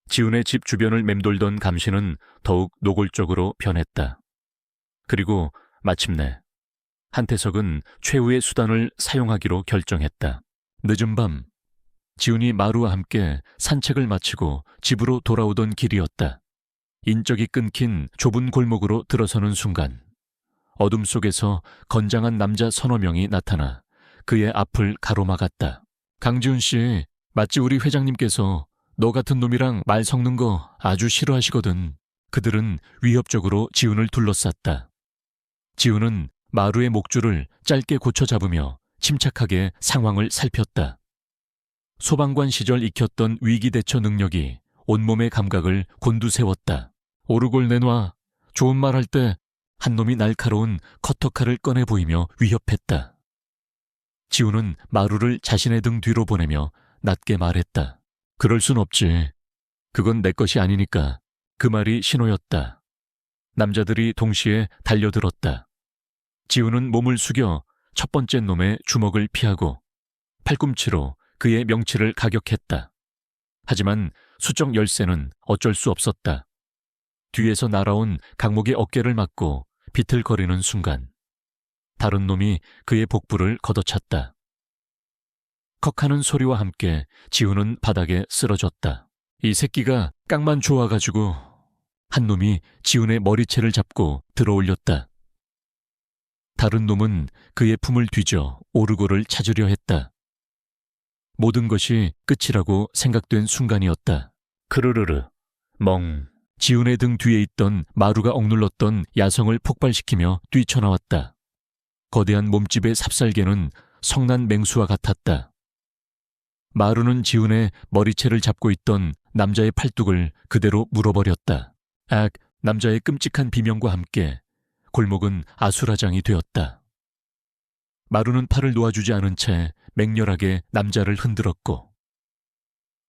지훈의 집 주변을 맴돌던 감시는 더욱 노골적으로 변했다. 그리고 마침내 한태석은 최후의 수단을 사용하기로 결정했다. 늦은 밤, 지훈이 마루와 함께 산책을 마치고 집으로 돌아오던 길이었다. 인적이 끊긴 좁은 골목으로 들어서는 순간 어둠 속에서 건장한 남자 서너 명이 나타나 그의 앞을 가로막았다. 강지훈 씨, 마치 우리 회장님께서 너 같은 놈이랑 말 섞는 거 아주 싫어하시거든. 그들은 위협적으로 지훈을 둘러쌌다. 지훈은 마루의 목줄을 짧게 고쳐 잡으며 침착하게 상황을 살폈다. 소방관 시절 익혔던 위기 대처 능력이 온몸의 감각을 곤두세웠다. 오르골 내놔. 좋은 말 할 때 한 놈이 날카로운 커터칼을 꺼내 보이며 위협했다. 지훈은 마루를 자신의 등 뒤로 보내며 낮게 말했다. 그럴 순 없지. 그건 내 것이 아니니까. 그 말이 신호였다. 남자들이 동시에 달려들었다. 지훈은 몸을 숙여 첫 번째 놈의 주먹을 피하고 팔꿈치로 그의 명치를 가격했다. 하지만 수적 열쇠는 어쩔 수 없었다. 뒤에서 날아온 강목의 어깨를 맞고 비틀거리는 순간 다른 놈이 그의 복부를 걷어찼다. 컥하는 소리와 함께 지훈은 바닥에 쓰러졌다. 이 새끼가 깡만 좋아가지고. 한 놈이 지훈의 머리채를 잡고 들어올렸다. 다른 놈은 그의 품을 뒤져 오르골을 찾으려 했다. 모든 것이 끝이라고 생각된 순간이었다. 크르르르, 멍. 지훈의 등 뒤에 있던 마루가 억눌렀던 야성을 폭발시키며 뛰쳐나왔다. 거대한 몸집의 삽살개는 성난 맹수와 같았다. 마루는 지훈의 머리채를 잡고 있던 남자의 팔뚝을 그대로 물어버렸다. 남자의 끔찍한 비명과 함께 골목은 아수라장이 되었다. 마루는 팔을 놓아주지 않은 채 맹렬하게 남자를 흔들었고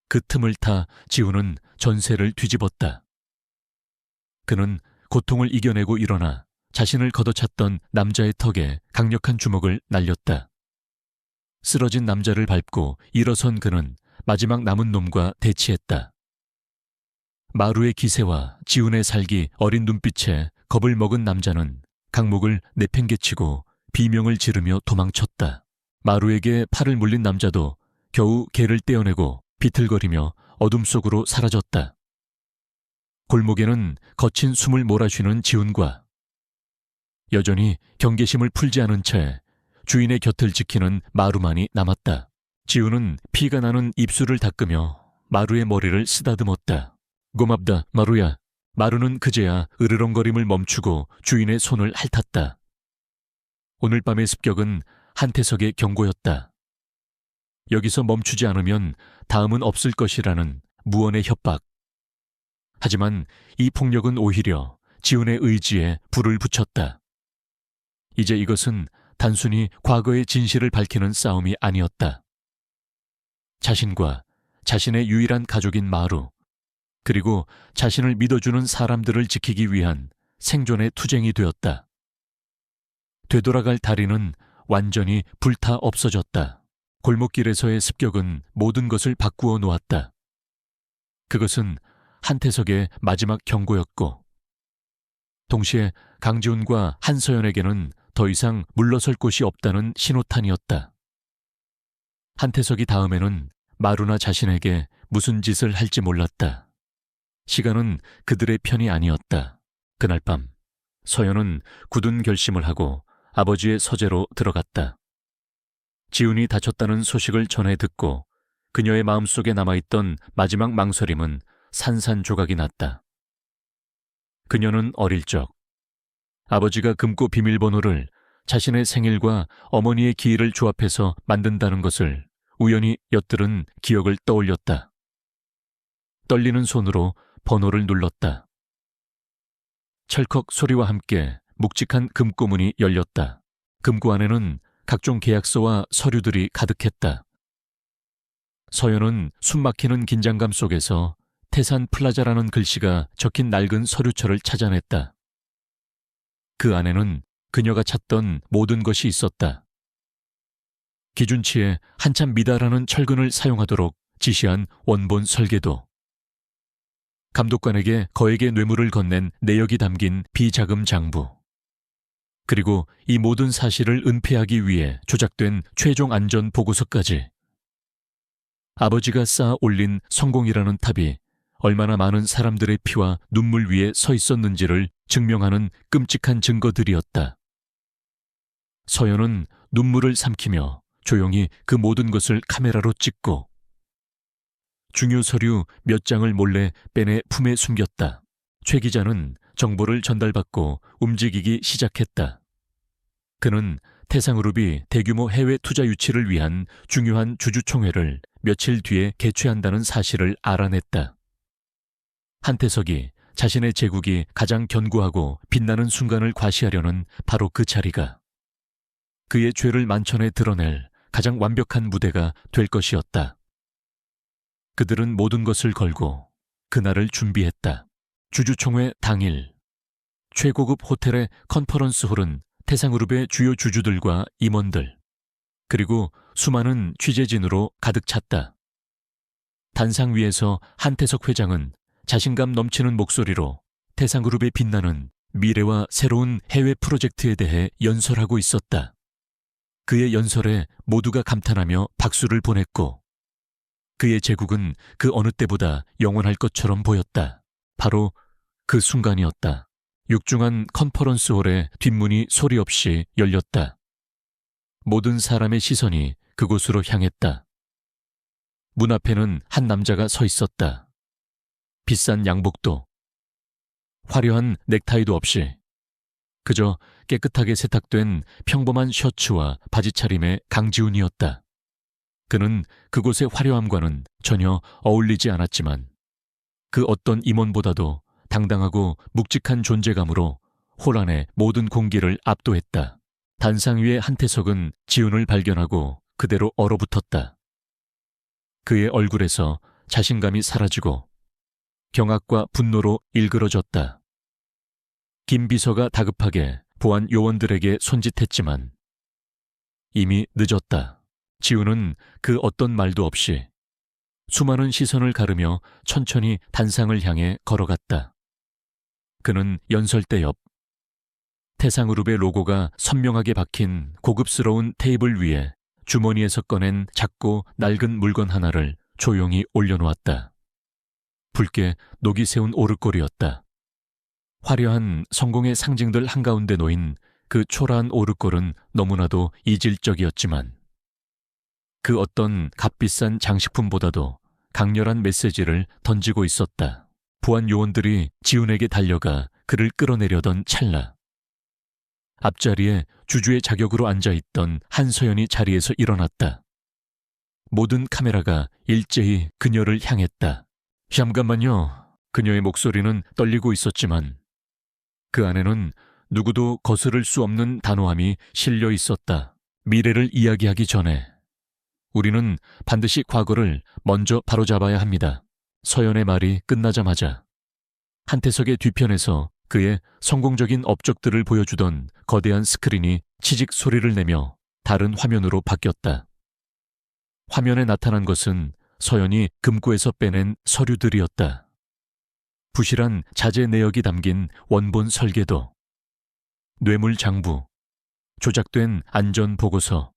그 틈을 타 지훈은 전세를 뒤집었다. 그는 고통을 이겨내고 일어나 자신을 걷어찼던 남자의 턱에 강력한 주먹을 날렸다. 쓰러진 남자를 밟고 일어선 그는 마지막 남은 놈과 대치했다. 마루의 기세와 지훈의 살기 어린 눈빛에 겁을 먹은 남자는 강목을 내팽개치고 비명을 지르며 도망쳤다. 마루에게 팔을 물린 남자도 겨우 개를 떼어내고 비틀거리며 어둠 속으로 사라졌다. 골목에는 거친 숨을 몰아쉬는 지훈과 여전히 경계심을 풀지 않은 채 주인의 곁을 지키는 마루만이 남았다. 지훈은 피가 나는 입술을 닦으며 마루의 머리를 쓰다듬었다. 고맙다, 마루야. 마루는 그제야 으르렁거림을 멈추고 주인의 손을 핥았다. 오늘 밤의 습격은 한태석의 경고였다. 여기서 멈추지 않으면 다음은 없을 것이라는 무언의 협박. 하지만 이 폭력은 오히려 지훈의 의지에 불을 붙였다. 이제 이것은 단순히 과거의 진실을 밝히는 싸움이 아니었다. 자신과 자신의 유일한 가족인 마루, 그리고 자신을 믿어주는 사람들을 지키기 위한 생존의 투쟁이 되었다. 되돌아갈 다리는 완전히 불타 없어졌다. 골목길에서의 습격은 모든 것을 바꾸어 놓았다. 그것은 한태석의 마지막 경고였고 동시에 강지훈과 한서연에게는 더 이상 물러설 곳이 없다는 신호탄이었다. 한태석이 다음에는 마루나 자신에게 무슨 짓을 할지 몰랐다. 시간은 그들의 편이 아니었다. 그날 밤 서연은 굳은 결심을 하고 아버지의 서재로 들어갔다. 지훈이 다쳤다는 소식을 전해 듣고 그녀의 마음속에 남아있던 마지막 망설임은 산산조각이 났다. 그녀는 어릴 적 아버지가 금고 비밀번호를 자신의 생일과 어머니의 기일을 조합해서 만든다는 것을 우연히 엿들은 기억을 떠올렸다. 떨리는 손으로 번호를 눌렀다. 철컥 소리와 함께 묵직한 금고문이 열렸다. 금고 안에는 각종 계약서와 서류들이 가득했다. 서연은 숨막히는 긴장감 속에서 태산 플라자라는 글씨가 적힌 낡은 서류철을 찾아냈다. 그 안에는 그녀가 찾던 모든 것이 있었다. 기준치에 한참 미달하는 철근을 사용하도록 지시한 원본 설계도, 감독관에게 거액의 뇌물을 건넨 내역이 담긴 비자금 장부, 그리고 이 모든 사실을 은폐하기 위해 조작된 최종 안전 보고서까지. 아버지가 쌓아 올린 성공이라는 탑이 얼마나 많은 사람들의 피와 눈물 위에 서 있었는지를 증명하는 끔찍한 증거들이었다. 서연은 눈물을 삼키며 조용히 그 모든 것을 카메라로 찍고 중요 서류 몇 장을 몰래 벤의 품에 숨겼다. 최 기자는 정보를 전달받고 움직이기 시작했다. 그는 태상그룹이 대규모 해외 투자 유치를 위한 중요한 주주총회를 며칠 뒤에 개최한다는 사실을 알아냈다. 한태석이 자신의 제국이 가장 견고하고 빛나는 순간을 과시하려는 바로 그 자리가 그의 죄를 만천에 드러낼 가장 완벽한 무대가 될 것이었다. 그들은 모든 것을 걸고 그날을 준비했다. 주주총회 당일 최고급 호텔의 컨퍼런스 홀은 태상그룹의 주요 주주들과 임원들 그리고 수많은 취재진으로 가득 찼다. 단상 위에서 한태석 회장은 자신감 넘치는 목소리로 태상그룹의 빛나는 미래와 새로운 해외 프로젝트에 대해 연설하고 있었다. 그의 연설에 모두가 감탄하며 박수를 보냈고 그의 제국은 그 어느 때보다 영원할 것처럼 보였다. 바로 그 순간이었다. 육중한 컨퍼런스홀의 뒷문이 소리 없이 열렸다. 모든 사람의 시선이 그곳으로 향했다. 문 앞에는 한 남자가 서 있었다. 비싼 양복도, 화려한 넥타이도 없이 그저 깨끗하게 세탁된 평범한 셔츠와 바지 차림의 강지훈이었다. 그는 그곳의 화려함과는 전혀 어울리지 않았지만 그 어떤 임원보다도 당당하고 묵직한 존재감으로 홀 안의 모든 공기를 압도했다. 단상 위의 한태석은 지훈을 발견하고 그대로 얼어붙었다. 그의 얼굴에서 자신감이 사라지고 경악과 분노로 일그러졌다. 김 비서가 다급하게 보안 요원들에게 손짓했지만 이미 늦었다. 지훈은 그 어떤 말도 없이 수많은 시선을 가르며 천천히 단상을 향해 걸어갔다. 그는 연설대 옆 태상그룹의 로고가 선명하게 박힌 고급스러운 테이블 위에 주머니에서 꺼낸 작고 낡은 물건 하나를 조용히 올려놓았다. 붉게 녹이 새운 오르골이었다. 화려한 성공의 상징들 한가운데 놓인 그 초라한 오르골은 너무나도 이질적이었지만 그 어떤 값비싼 장식품보다도 강렬한 메시지를 던지고 있었다. 보안 요원들이 지훈에게 달려가 그를 끌어내려던 찰나 앞자리에 주주의 자격으로 앉아있던 한서연이 자리에서 일어났다. 모든 카메라가 일제히 그녀를 향했다. 잠깐만요. 그녀의 목소리는 떨리고 있었지만 그 안에는 누구도 거스를 수 없는 단호함이 실려 있었다. 미래를 이야기하기 전에 우리는 반드시 과거를 먼저 바로잡아야 합니다. 서연의 말이 끝나자마자 한태석의 뒤편에서 그의 성공적인 업적들을 보여주던 거대한 스크린이 치직 소리를 내며 다른 화면으로 바뀌었다. 화면에 나타난 것은 서연이 금고에서 빼낸 서류들이었다. 부실한 자재 내역이 담긴 원본 설계도, 뇌물 장부, 조작된 안전 보고서,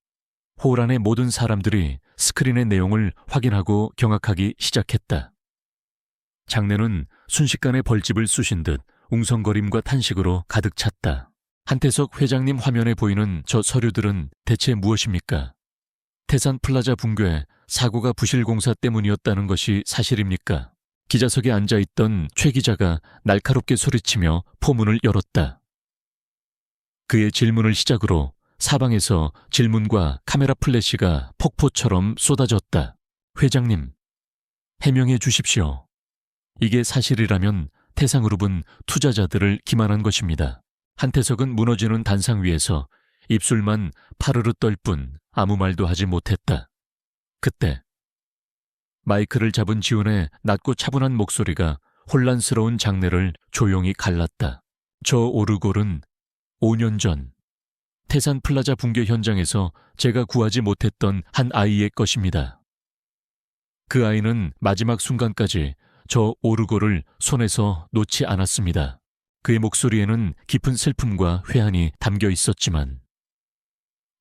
홀 안의 모든 사람들이 스크린의 내용을 확인하고 경악하기 시작했다. 장내는 순식간에 벌집을 쑤신 듯 웅성거림과 탄식으로 가득 찼다. 한태석 회장님 화면에 보이는 저 서류들은 대체 무엇입니까? 태산 플라자 붕괴 사고가 부실공사 때문이었다는 것이 사실입니까? 기자석에 앉아있던 최 기자가 날카롭게 소리치며 포문을 열었다. 그의 질문을 시작으로 사방에서 질문과 카메라 플래시가 폭포처럼 쏟아졌다. 회장님, 해명해 주십시오. 이게 사실이라면 태상그룹은 투자자들을 기만한 것입니다. 한태석은 무너지는 단상 위에서 입술만 파르르 떨 뿐 아무 말도 하지 못했다. 그때 마이크를 잡은 지훈의 낮고 차분한 목소리가 혼란스러운 장내를 조용히 갈랐다. 저 오르골은 5년 전 태산 플라자 붕괴 현장에서 제가 구하지 못했던 한 아이의 것입니다. 그 아이는 마지막 순간까지 저 오르골을 손에서 놓지 않았습니다. 그의 목소리에는 깊은 슬픔과 회한이 담겨 있었지만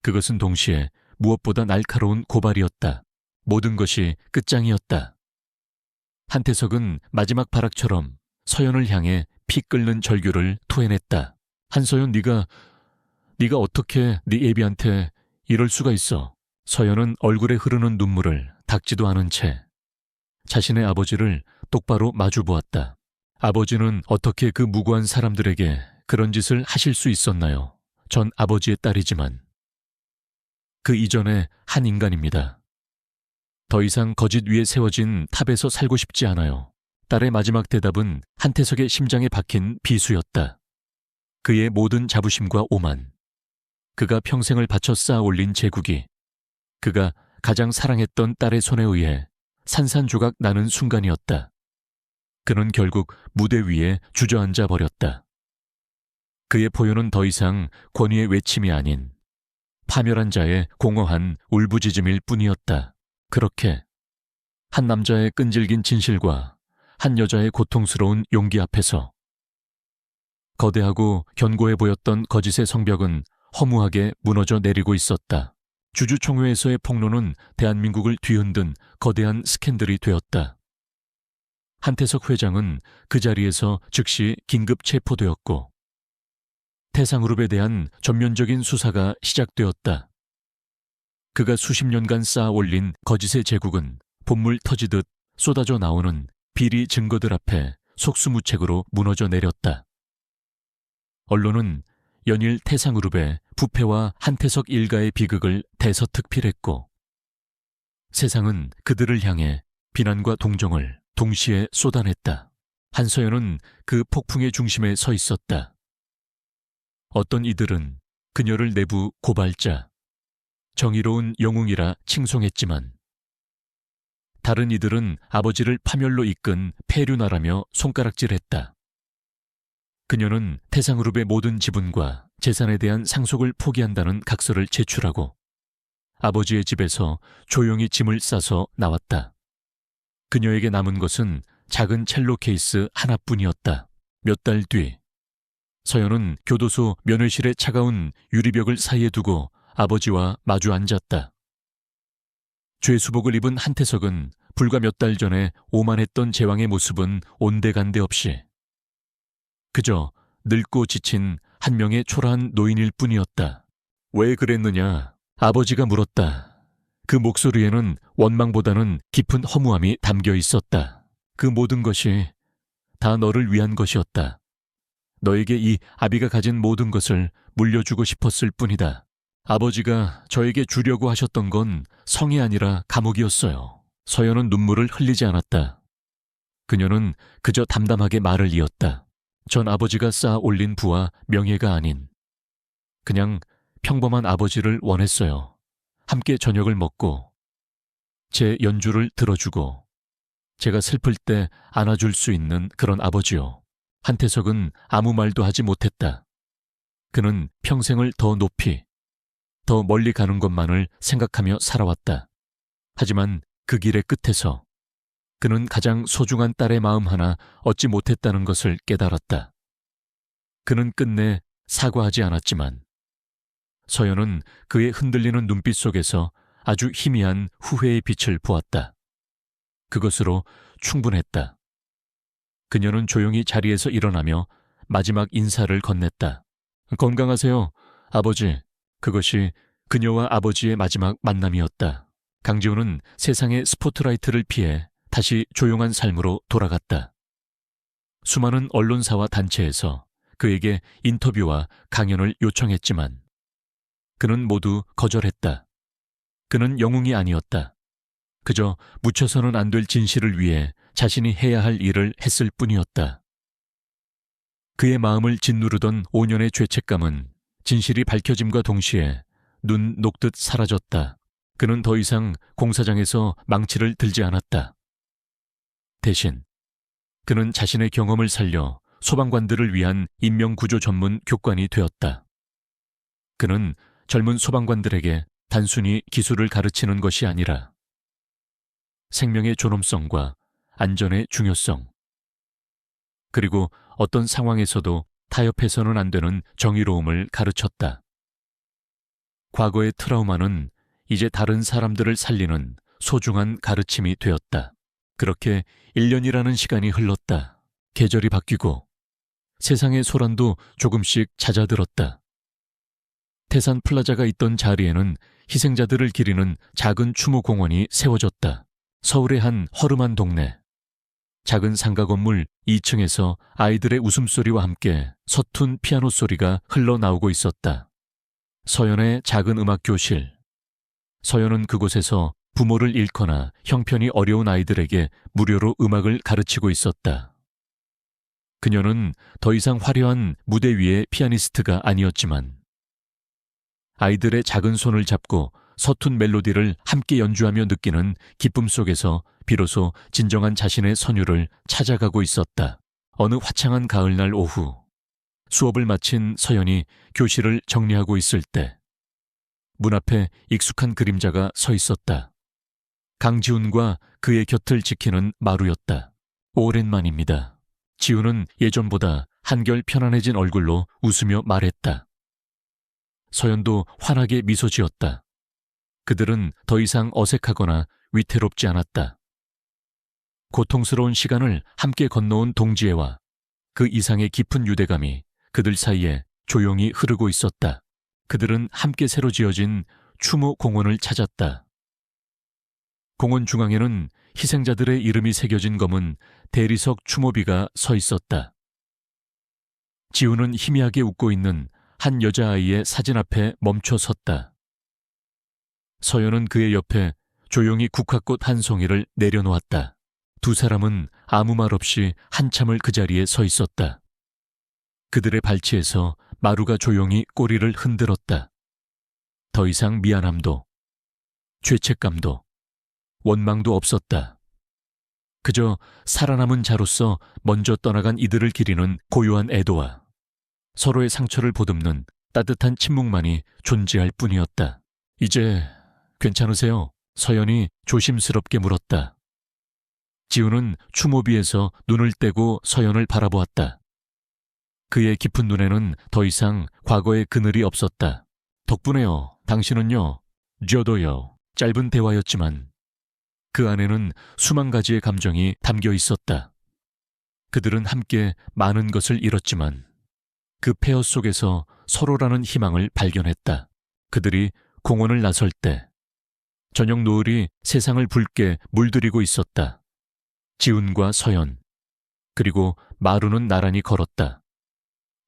그것은 동시에 무엇보다 날카로운 고발이었다. 모든 것이 끝장이었다. 한태석은 마지막 발악처럼 서연을 향해 피 끓는 절규를 토해냈다. 한서연, 네가 어떻게 네 애비한테 이럴 수가 있어. 서연은 얼굴에 흐르는 눈물을 닦지도 않은 채 자신의 아버지를 똑바로 마주보았다. 아버지는 어떻게 그 무고한 사람들에게 그런 짓을 하실 수 있었나요? 전 아버지의 딸이지만 그 이전의 한 인간입니다. 더 이상 거짓 위에 세워진 탑에서 살고 싶지 않아요. 딸의 마지막 대답은 한태석의 심장에 박힌 비수였다. 그의 모든 자부심과 오만, 그가 평생을 바쳐 쌓아 올린 제국이 그가 가장 사랑했던 딸의 손에 의해 산산조각 나는 순간이었다. 그는 결국 무대 위에 주저앉아 버렸다. 그의 포효는 더 이상 권위의 외침이 아닌 파멸한 자의 공허한 울부짖음일 뿐이었다. 그렇게 한 남자의 끈질긴 진실과 한 여자의 고통스러운 용기 앞에서 거대하고 견고해 보였던 거짓의 성벽은 허무하게 무너져 내리고 있었다. 주주총회에서의 폭로는 대한민국을 뒤흔든 거대한 스캔들이 되었다. 한태석 회장은 그 자리에서 즉시 긴급 체포되었고 태상그룹에 대한 전면적인 수사가 시작되었다. 그가 수십 년간 쌓아 올린 거짓의 제국은 본물 터지듯 쏟아져 나오는 비리 증거들 앞에 속수무책으로 무너져 내렸다. 언론은 연일 태상그룹의 부패와 한태석 일가의 비극을 대서특필했고 세상은 그들을 향해 비난과 동정을 동시에 쏟아냈다. 한서연은 그 폭풍의 중심에 서 있었다. 어떤 이들은 그녀를 내부 고발자, 정의로운 영웅이라 칭송했지만 다른 이들은 아버지를 파멸로 이끈 폐륜아라며 손가락질했다. 그녀는 태상그룹의 모든 지분과 재산에 대한 상속을 포기한다는 각서를 제출하고 아버지의 집에서 조용히 짐을 싸서 나왔다. 그녀에게 남은 것은 작은 첼로 케이스 하나뿐이었다. 몇 달 뒤 서연은 교도소 면회실의 차가운 유리벽을 사이에 두고 아버지와 마주 앉았다. 죄수복을 입은 한태석은 불과 몇 달 전에 오만했던 제왕의 모습은 온데간데 없이 그저 늙고 지친 한 명의 초라한 노인일 뿐이었다. 왜 그랬느냐? 아버지가 물었다. 그 목소리에는 원망보다는 깊은 허무함이 담겨 있었다. 그 모든 것이 다 너를 위한 것이었다. 너에게 이 아비가 가진 모든 것을 물려주고 싶었을 뿐이다. 아버지가 저에게 주려고 하셨던 건 성이 아니라 감옥이었어요. 서연은 눈물을 흘리지 않았다. 그녀는 그저 담담하게 말을 이었다. 전 아버지가 쌓아 올린 부와 명예가 아닌 그냥 평범한 아버지를 원했어요. 함께 저녁을 먹고 제 연주를 들어주고 제가 슬플 때 안아줄 수 있는 그런 아버지요. 한태석은 아무 말도 하지 못했다. 그는 평생을 더 높이, 더 멀리 가는 것만을 생각하며 살아왔다. 하지만 그 길의 끝에서 그는 가장 소중한 딸의 마음 하나 얻지 못했다는 것을 깨달았다. 그는 끝내 사과하지 않았지만 서연은 그의 흔들리는 눈빛 속에서 아주 희미한 후회의 빛을 보았다. 그것으로 충분했다. 그녀는 조용히 자리에서 일어나며 마지막 인사를 건넸다. 건강하세요, 아버지. 그것이 그녀와 아버지의 마지막 만남이었다. 강지훈은 세상의 스포트라이트를 피해 다시 조용한 삶으로 돌아갔다. 수많은 언론사와 단체에서 그에게 인터뷰와 강연을 요청했지만 그는 모두 거절했다. 그는 영웅이 아니었다. 그저 묻혀서는 안 될 진실을 위해 자신이 해야 할 일을 했을 뿐이었다. 그의 마음을 짓누르던 5년의 죄책감은 진실이 밝혀짐과 동시에 눈 녹듯 사라졌다. 그는 더 이상 공사장에서 망치를 들지 않았다. 대신 그는 자신의 경험을 살려 소방관들을 위한 인명구조 전문 교관이 되었다. 그는 젊은 소방관들에게 단순히 기술을 가르치는 것이 아니라 생명의 존엄성과 안전의 중요성, 그리고 어떤 상황에서도 타협해서는 안 되는 정의로움을 가르쳤다. 과거의 트라우마는 이제 다른 사람들을 살리는 소중한 가르침이 되었다. 그렇게 1년이라는 시간이 흘렀다. 계절이 바뀌고 세상의 소란도 조금씩 잦아들었다. 태산 플라자가 있던 자리에는 희생자들을 기리는 작은 추모 공원이 세워졌다. 서울의 한 허름한 동네. 작은 상가 건물 2층에서 아이들의 웃음소리와 함께 서툰 피아노 소리가 흘러나오고 있었다. 서연의 작은 음악 교실. 서연은 그곳에서 부모를 잃거나 형편이 어려운 아이들에게 무료로 음악을 가르치고 있었다. 그녀는 더 이상 화려한 무대 위의 피아니스트가 아니었지만 아이들의 작은 손을 잡고 서툰 멜로디를 함께 연주하며 느끼는 기쁨 속에서 비로소 진정한 자신의 선율을 찾아가고 있었다. 어느 화창한 가을날 오후, 수업을 마친 서연이 교실을 정리하고 있을 때 문 앞에 익숙한 그림자가 서 있었다. 강지훈과 그의 곁을 지키는 마루였다. 오랜만입니다. 지훈은 예전보다 한결 편안해진 얼굴로 웃으며 말했다. 서연도 환하게 미소 지었다. 그들은 더 이상 어색하거나 위태롭지 않았다. 고통스러운 시간을 함께 건너온 동지애와 그 이상의 깊은 유대감이 그들 사이에 조용히 흐르고 있었다. 그들은 함께 새로 지어진 추모 공원을 찾았다. 공원 중앙에는 희생자들의 이름이 새겨진 검은 대리석 추모비가 서 있었다. 지훈은 희미하게 웃고 있는 한 여자아이의 사진 앞에 멈춰 섰다. 서연은 그의 옆에 조용히 국화꽃 한 송이를 내려놓았다. 두 사람은 아무 말 없이 한참을 그 자리에 서 있었다. 그들의 발치에서 마루가 조용히 꼬리를 흔들었다. 더 이상 미안함도, 죄책감도, 원망도 없었다. 그저 살아남은 자로서 먼저 떠나간 이들을 기리는 고요한 애도와 서로의 상처를 보듬는 따뜻한 침묵만이 존재할 뿐이었다. 이제 괜찮으세요? 서연이 조심스럽게 물었다. 지훈은 추모비에서 눈을 떼고 서연을 바라보았다. 그의 깊은 눈에는 더 이상 과거의 그늘이 없었다. 덕분에요. 당신은요. 저도요. 짧은 대화였지만 그 안에는 수만 가지의 감정이 담겨 있었다. 그들은 함께 많은 것을 잃었지만 그 폐허 속에서 서로라는 희망을 발견했다. 그들이 공원을 나설 때 저녁 노을이 세상을 붉게 물들이고 있었다. 지훈과 서연, 그리고 마루는 나란히 걸었다.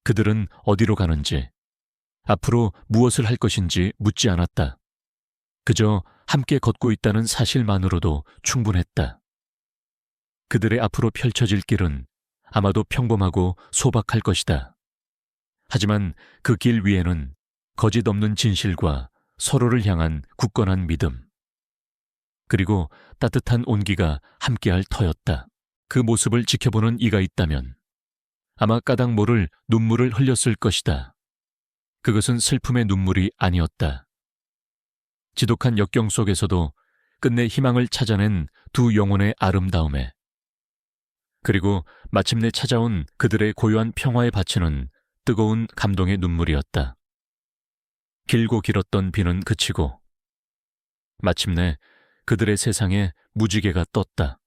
그들은 어디로 가는지, 앞으로 무엇을 할 것인지 묻지 않았다. 그저 함께 걷고 있다는 사실만으로도 충분했다. 그들의 앞으로 펼쳐질 길은 아마도 평범하고 소박할 것이다. 하지만 그 길 위에는 거짓 없는 진실과 서로를 향한 굳건한 믿음, 그리고 따뜻한 온기가 함께할 터였다. 그 모습을 지켜보는 이가 있다면 아마 까닭 모를 눈물을 흘렸을 것이다. 그것은 슬픔의 눈물이 아니었다. 지독한 역경 속에서도 끝내 희망을 찾아낸 두 영혼의 아름다움에, 그리고 마침내 찾아온 그들의 고요한 평화에 바치는 뜨거운 감동의 눈물이었다. 길고 길었던 비는 그치고 마침내 그들의 세상에 무지개가 떴다.